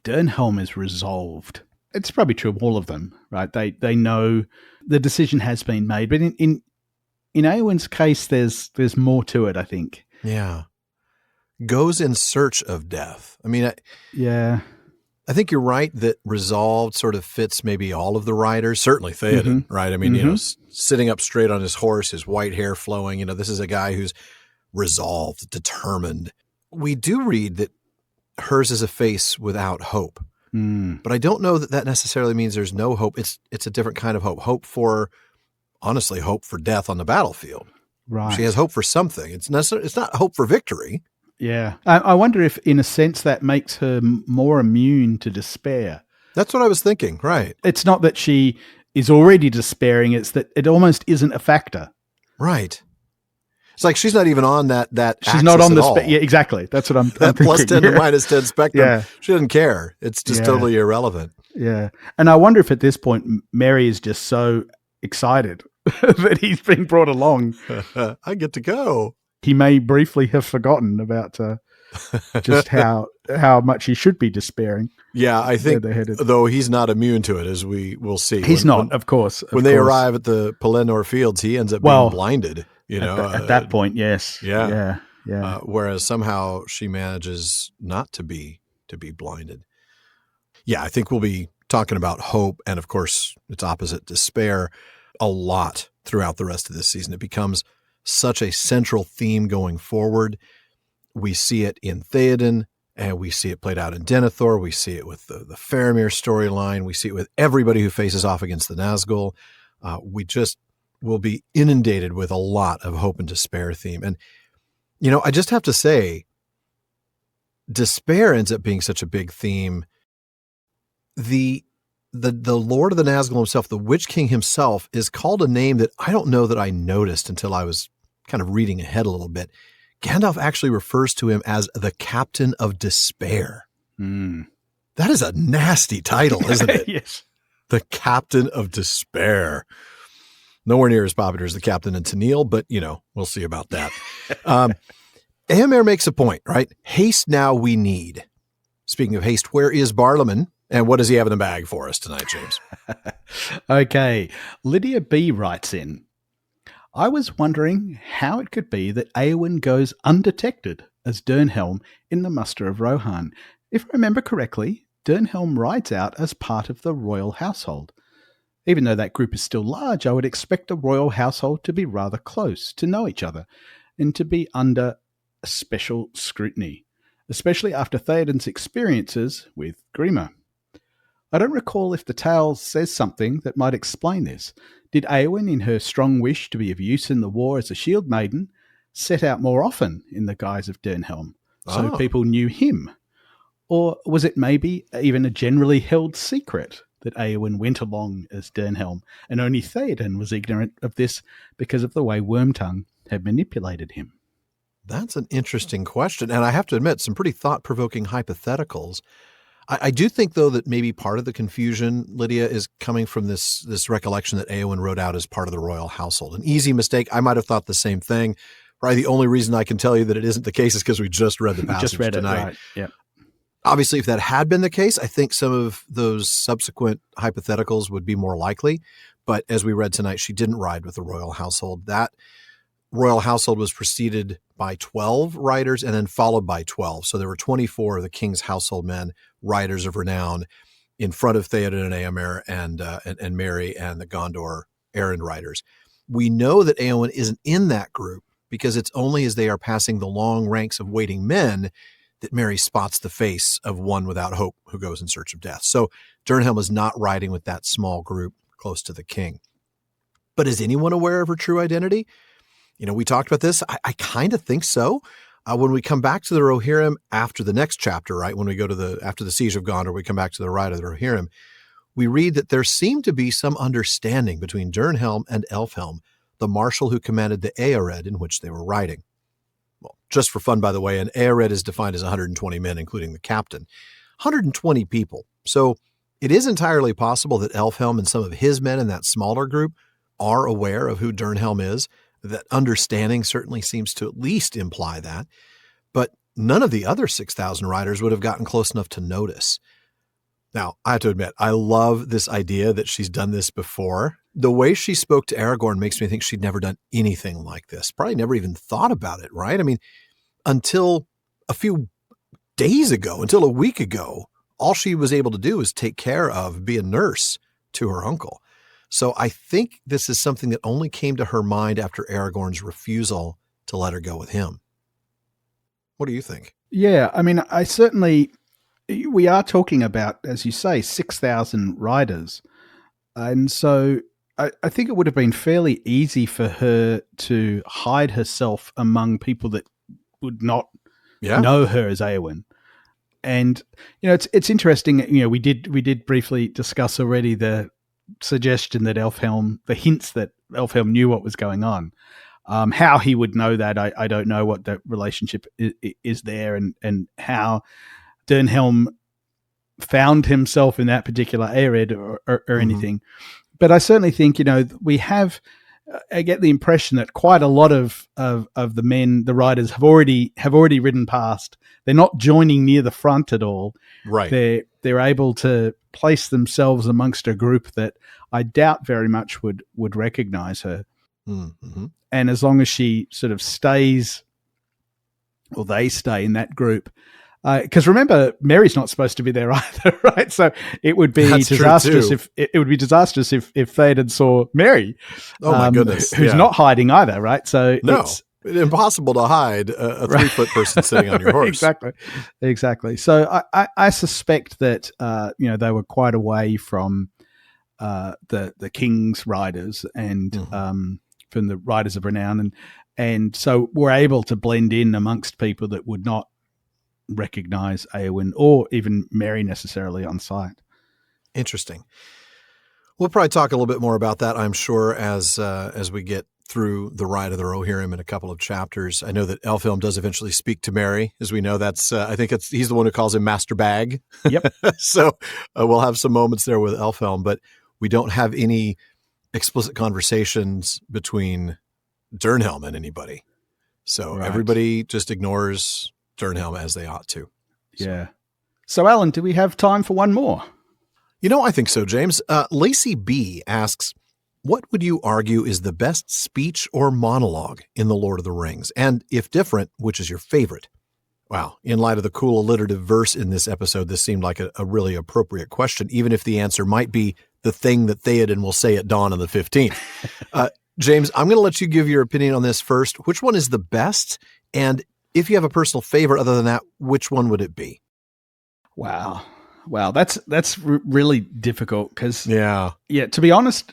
Dernhelm is resolved. It's probably true of all of them, right? They know the decision has been made, but in Éowyn's case, there's more to it, I think. Yeah. Goes in search of death. I mean, I think you're right that resolved sort of fits maybe all of the riders, certainly Theoden, right? I mean, sitting up straight on his horse, his white hair flowing, this is a guy who's resolved, determined. We do read that hers is a face without hope, but I don't know that necessarily means there's no hope. It's a different kind of hope. Hope for death on the battlefield. Right. She has hope for something. It's not hope for victory. Yeah. I wonder if, in a sense, that makes her more immune to despair. That's what I was thinking. Right. It's not that she is already despairing. It's that it almost isn't a factor. Right. It's like she's not even on that she's not on the yeah, exactly. That's what I'm thinking. Plus 10 to minus 10 spectrum. Yeah. She doesn't care. It's just totally irrelevant. Yeah. And I wonder if at this point Merry is just so excited that he's being brought along. I get to go. He may briefly have forgotten about just how much he should be despairing. Yeah, I think, though he's not immune to it, as we will see. He's not, of course. When they arrive at the Pelennor Fields, he ends up being blinded. At that point, yes. Yeah. Whereas somehow she manages not to be blinded. Yeah, I think we'll be talking about hope and, of course, its opposite, despair, a lot throughout the rest of this season. It becomes such a central theme going forward. We see it in Theoden, and we see it played out in Denethor. We see it with the Faramir storyline. We see it with everybody who faces off against the Nazgul. We just will be inundated with a lot of hope and despair theme. And, I just have to say, despair ends up being such a big theme. The Lord of the Nazgul himself, the Witch King himself, is called a name that I don't know that I noticed until I was kind of reading ahead a little bit. Gandalf actually refers to him as the Captain of Despair. That is a nasty title, isn't it? Yes. The Captain of Despair. Nowhere near as popular as the captain and Tennille, but, we'll see about that. Éomer makes a point, right? Haste now we need. Speaking of haste, where is Barlaman? And what does he have in the bag for us tonight, James? Okay. Lydia B. writes in, I was wondering how it could be that Éowyn goes undetected as Dernhelm in the Muster of Rohan. If I remember correctly, Dernhelm rides out as part of the royal household. Even though that group is still large, I would expect the royal household to be rather close, to know each other, and to be under special scrutiny, especially after Theoden's experiences with Grima. I don't recall if the tale says something that might explain this. Did Éowyn, in her strong wish to be of use in the war as a shield maiden, set out more often in the guise of Dernhelm, so people knew him? Or was it maybe even a generally held secret that Éowyn went along as Dernhelm, and only Theoden was ignorant of this because of the way Wormtongue had manipulated him? That's an interesting question, and I have to admit, some pretty thought-provoking hypotheticals. I do think, though, that maybe part of the confusion, Lydia, is coming from this recollection that Éowyn wrote out as part of the royal household. An easy mistake. I might have thought the same thing. Probably the only reason I can tell you that it isn't the case is because we just read the passage tonight. Right. Yeah. Obviously, if that had been the case, I think some of those subsequent hypotheticals would be more likely. But as we read tonight, she didn't ride with the royal household. That royal household was preceded by 12 riders and then followed by 12. So there were 24 of the king's household men, riders of renown, in front of Theoden and Éomer and Merry and the Gondor errand riders. We know that Éowyn isn't in that group because it's only as they are passing the long ranks of waiting men that Merry spots the face of one without hope who goes in search of death. So Dernhelm is not riding with that small group close to the king. But is anyone aware of her true identity? We talked about this. I kind of think so. When we come back to the Rohirrim after the next chapter, right, when we go to after the siege of Gondor, we come back to the ride of the Rohirrim, we read that there seemed to be some understanding between Dernhelm and Elfhelm, the marshal who commanded the Éowyn in which they were riding. Well, just for fun, by the way, an Éowyn is defined as 120 men, including the captain. 120 people. So it is entirely possible that Elfhelm and some of his men in that smaller group are aware of who Dernhelm is. That understanding certainly seems to at least imply that. But none of the other 6,000 riders would have gotten close enough to notice. Now, I have to admit, I love this idea that she's done this before. The way she spoke to Aragorn makes me think she'd never done anything like this. Probably never even thought about it, right? I mean, until a few days ago, until a week ago, all she was able to do was take care of, be a nurse to her uncle. So I think this is something that only came to her mind after Aragorn's refusal to let her go with him. What do you think? Yeah, I mean, we are talking about, as you say, 6,000 riders. And so I think it would have been fairly easy for her to hide herself among people that would not know her as Éowyn. And, it's interesting, we did briefly discuss already the suggestion that the hints that Elfhelm knew what was going on. How he would know that, I don't know what the relationship is there and how Dernhelm found himself in that particular area or anything. But I certainly think, we have, I get the impression that quite a lot of the men, the riders have already ridden past. They're not joining near the front at all. Right. They're able to place themselves amongst a group that I doubt very much would recognize her. Mm-hmm. And as long as she sort of stays, or they stay in that group, because remember, Merry's not supposed to be there either, right? So it would be disastrous if Theoden saw Merry. Oh my goodness, who's not hiding either, right? So it's impossible to hide a 3-foot person sitting on your horse. Exactly. So I suspect that they were quite away from the king's riders and from the riders of renown, and so were able to blend in amongst people that would not recognize Éowyn or even Merry necessarily on sight. Interesting. We'll probably talk a little bit more about that, I'm sure, as we get through the ride of the Rohirrim in a couple of chapters. I know that Elfhelm does eventually speak to Merry, as we know. That's he's the one who calls him Master Bag. Yep. So we'll have some moments there with Elfhelm, but we don't have any explicit conversations between Dernhelm and anybody. So everybody just ignores Dernhelm as they ought to. Yeah. So, Alan, do we have time for one more? I think so, James. Lacey B. asks, what would you argue is the best speech or monologue in The Lord of the Rings? And if different, which is your favorite? Wow. In light of the cool alliterative verse in this episode, this seemed like a really appropriate question, even if the answer might be the thing that Theoden will say at dawn on the 15th. James, I'm going to let you give your opinion on this first. Which one is the best? And if you have a personal favorite other than that, which one would it be? Wow. That's really difficult because, yeah, to be honest,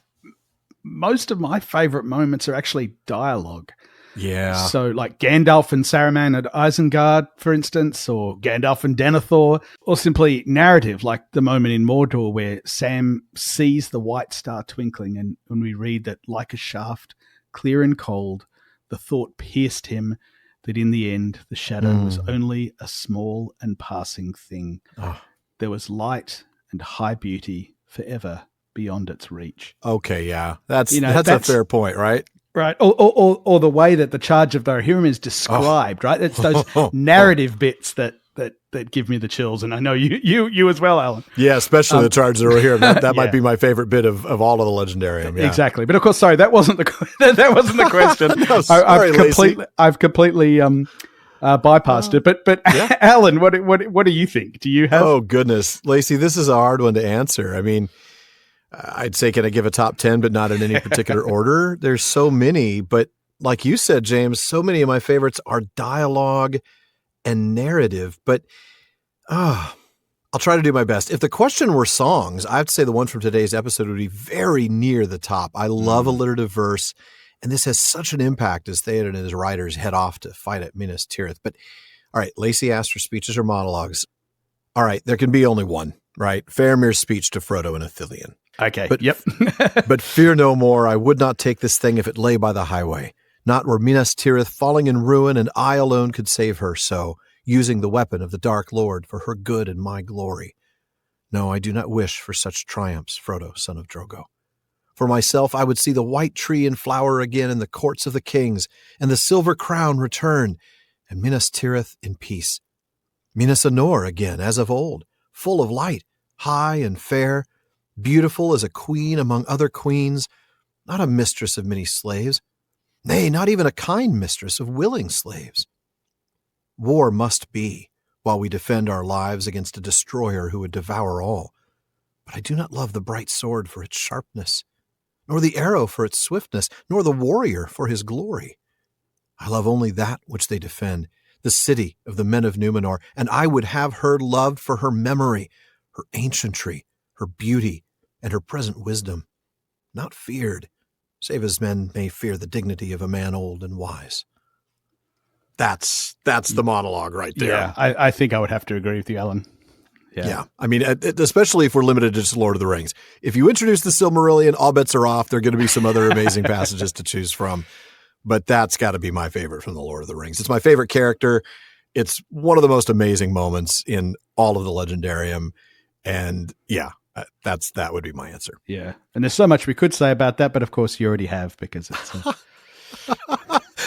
most of my favorite moments are actually dialogue. Yeah. So like Gandalf and Saruman at Isengard, for instance, or Gandalf and Denethor, or simply narrative, like the moment in Mordor where Sam sees the white star twinkling and when we read that like a shaft, clear and cold, the thought pierced him that in the end the shadow was only a small and passing thing. Oh. There was light and high beauty forever beyond its reach. Okay, yeah. That's a fair point, right? Right. Or the way that the charge of the Rohirrim is described, right? It's those narrative bits that give me the chills. And I know you as well, Alan. Yeah, especially the charge of the Rohirrim. That might be my favorite bit of all of the Legendarium. Yeah. Exactly. But of course, sorry, that wasn't the question. No, sorry, I've completely bypassed it. But yeah. Alan, what do you think? Do you have? Oh goodness, Lacey, this is a hard one to answer. I mean, I'd say, can I give a top 10, but not in any particular order? There's so many, but like you said, James, so many of my favorites are dialogue and narrative, but I'll try to do my best. If the question were songs, I have to say the one from today's episode would be very near the top. I love alliterative verse, and this has such an impact as Theoden and his riders head off to fight at Minas Tirith. But all right, Lacey asked for speeches or monologues. All right, there can be only one, right? Faramir's speech to Frodo and Ithilien. Okay. But, yep. But fear no more. I would not take this thing if it lay by the highway. Not were Minas Tirith falling in ruin, and I alone could save her so, using the weapon of the Dark Lord for her good and my glory. No, I do not wish for such triumphs, Frodo, son of Drogo. For myself, I would see the white tree in flower again in the courts of the kings, and the silver crown return, and Minas Tirith in peace. Minas Anor again, as of old, full of light, high and fair, beautiful as a queen among other queens, not a mistress of many slaves, nay, not even a kind mistress of willing slaves. War must be, while we defend our lives against a destroyer who would devour all. But I do not love the bright sword for its sharpness, nor the arrow for its swiftness, nor the warrior for his glory. I love only that which they defend, the city of the men of Numenor, and I would have her loved for her memory, her ancientry, her beauty, and her present wisdom, not feared, save as men may fear the dignity of a man old and wise. That's the monologue right there. Yeah, I think I would have to agree with you, Alan. Yeah. I mean, especially if we're limited to just Lord of the Rings. If you introduce the Silmarillion, all bets are off. There are going to be some other amazing passages to choose from, but that's got to be my favorite from the Lord of the Rings. It's my favorite character. It's one of the most amazing moments in all of the Legendarium, and yeah. That would be my answer. Yeah. And there's so much we could say about that, but of course you already have because it's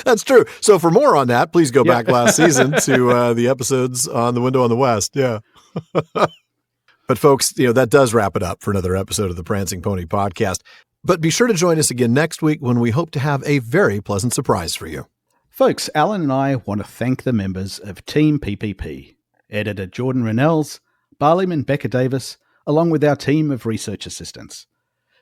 That's true. So for more on that, please go back last season to the episodes on The Window on the West. Yeah. But folks, that does wrap it up for another episode of the Prancing Pony podcast. But be sure to join us again next week when we hope to have a very pleasant surprise for you. Folks, Alan and I want to thank the members of Team PPP, editor Jordan Rennells, Barleyman Becca Davis, along with our team of research assistants,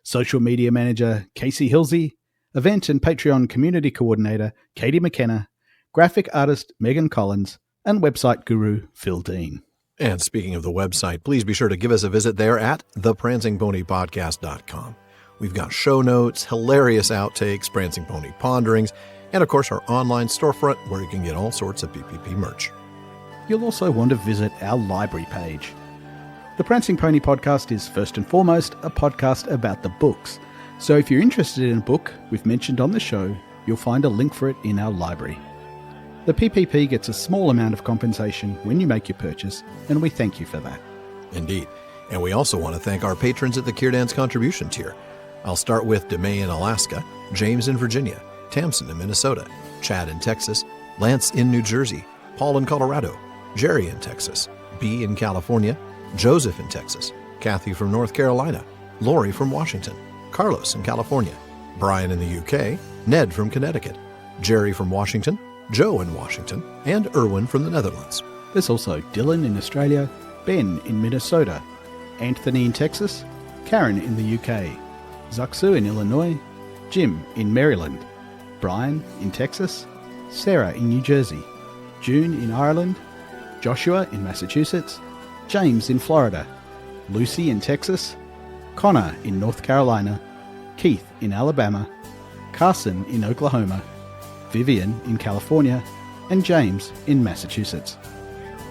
social media manager Casey Hilsey, event and Patreon community coordinator Katie McKenna, graphic artist Megan Collins, and website guru Phil Dean. And speaking of the website, please be sure to give us a visit there at theprancingponypodcast.com. We've got show notes, hilarious outtakes, Prancing Pony ponderings, and of course our online storefront where you can get all sorts of PPP merch. You'll also want to visit our library page. The Prancing Pony podcast is first and foremost a podcast about the books. So if you're interested in a book we've mentioned on the show, you'll find a link for it in our library. The PPP gets a small amount of compensation when you make your purchase, and we thank you for that. Indeed. And we also want to thank our patrons at the Círdan's contribution tier. I'll start with DeMay in Alaska, James in Virginia, Tamsin in Minnesota, Chad in Texas, Lance in New Jersey, Paul in Colorado, Jerry in Texas, B in California, Joseph in Texas, Kathy from North Carolina, Lori from Washington, Carlos in California, Brian in the UK, Ned from Connecticut, Jerry from Washington, Joe in Washington, and Éowyn from the Netherlands. There's also Dylan in Australia, Ben in Minnesota, Anthony in Texas, Karen in the UK, Zaksu in Illinois, Jim in Maryland, Brian in Texas, Sarah in New Jersey, June in Ireland, Joshua in Massachusetts, James in Florida, Lucy in Texas, Connor in North Carolina, Keith in Alabama, Carson in Oklahoma, Vivian in California, and James in Massachusetts.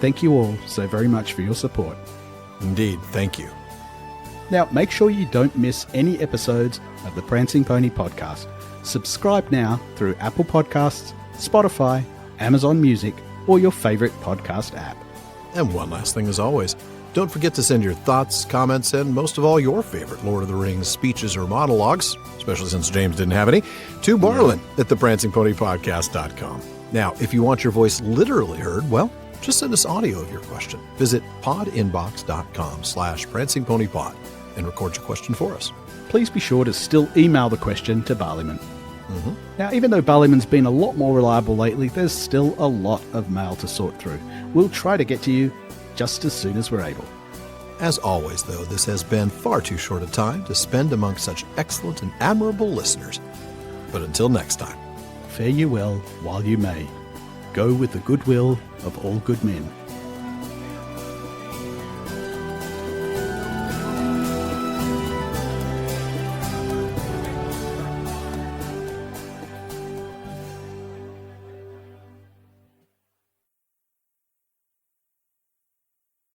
Thank you all so very much for your support. Indeed, thank you. Now, make sure you don't miss any episodes of the Prancing Pony podcast. Subscribe now through Apple Podcasts, Spotify, Amazon Music, or your favorite podcast app. And one last thing as always, don't forget to send your thoughts, comments, and most of all your favorite Lord of the Rings speeches or monologues, especially since James didn't have any, to Barlin at theprancingponypodcast.com. Now, if you want your voice literally heard, well, just send us audio of your question. Visit podinbox.com/prancingponypod and record your question for us. Please be sure to still email the question to Barliman. Now, even though Barliman's been a lot more reliable lately, there's still a lot of mail to sort through. We'll try to get to you just as soon as we're able. As always, though, this has been far too short a time to spend among such excellent and admirable listeners. But until next time, fare you well while you may. Go with the goodwill of all good men.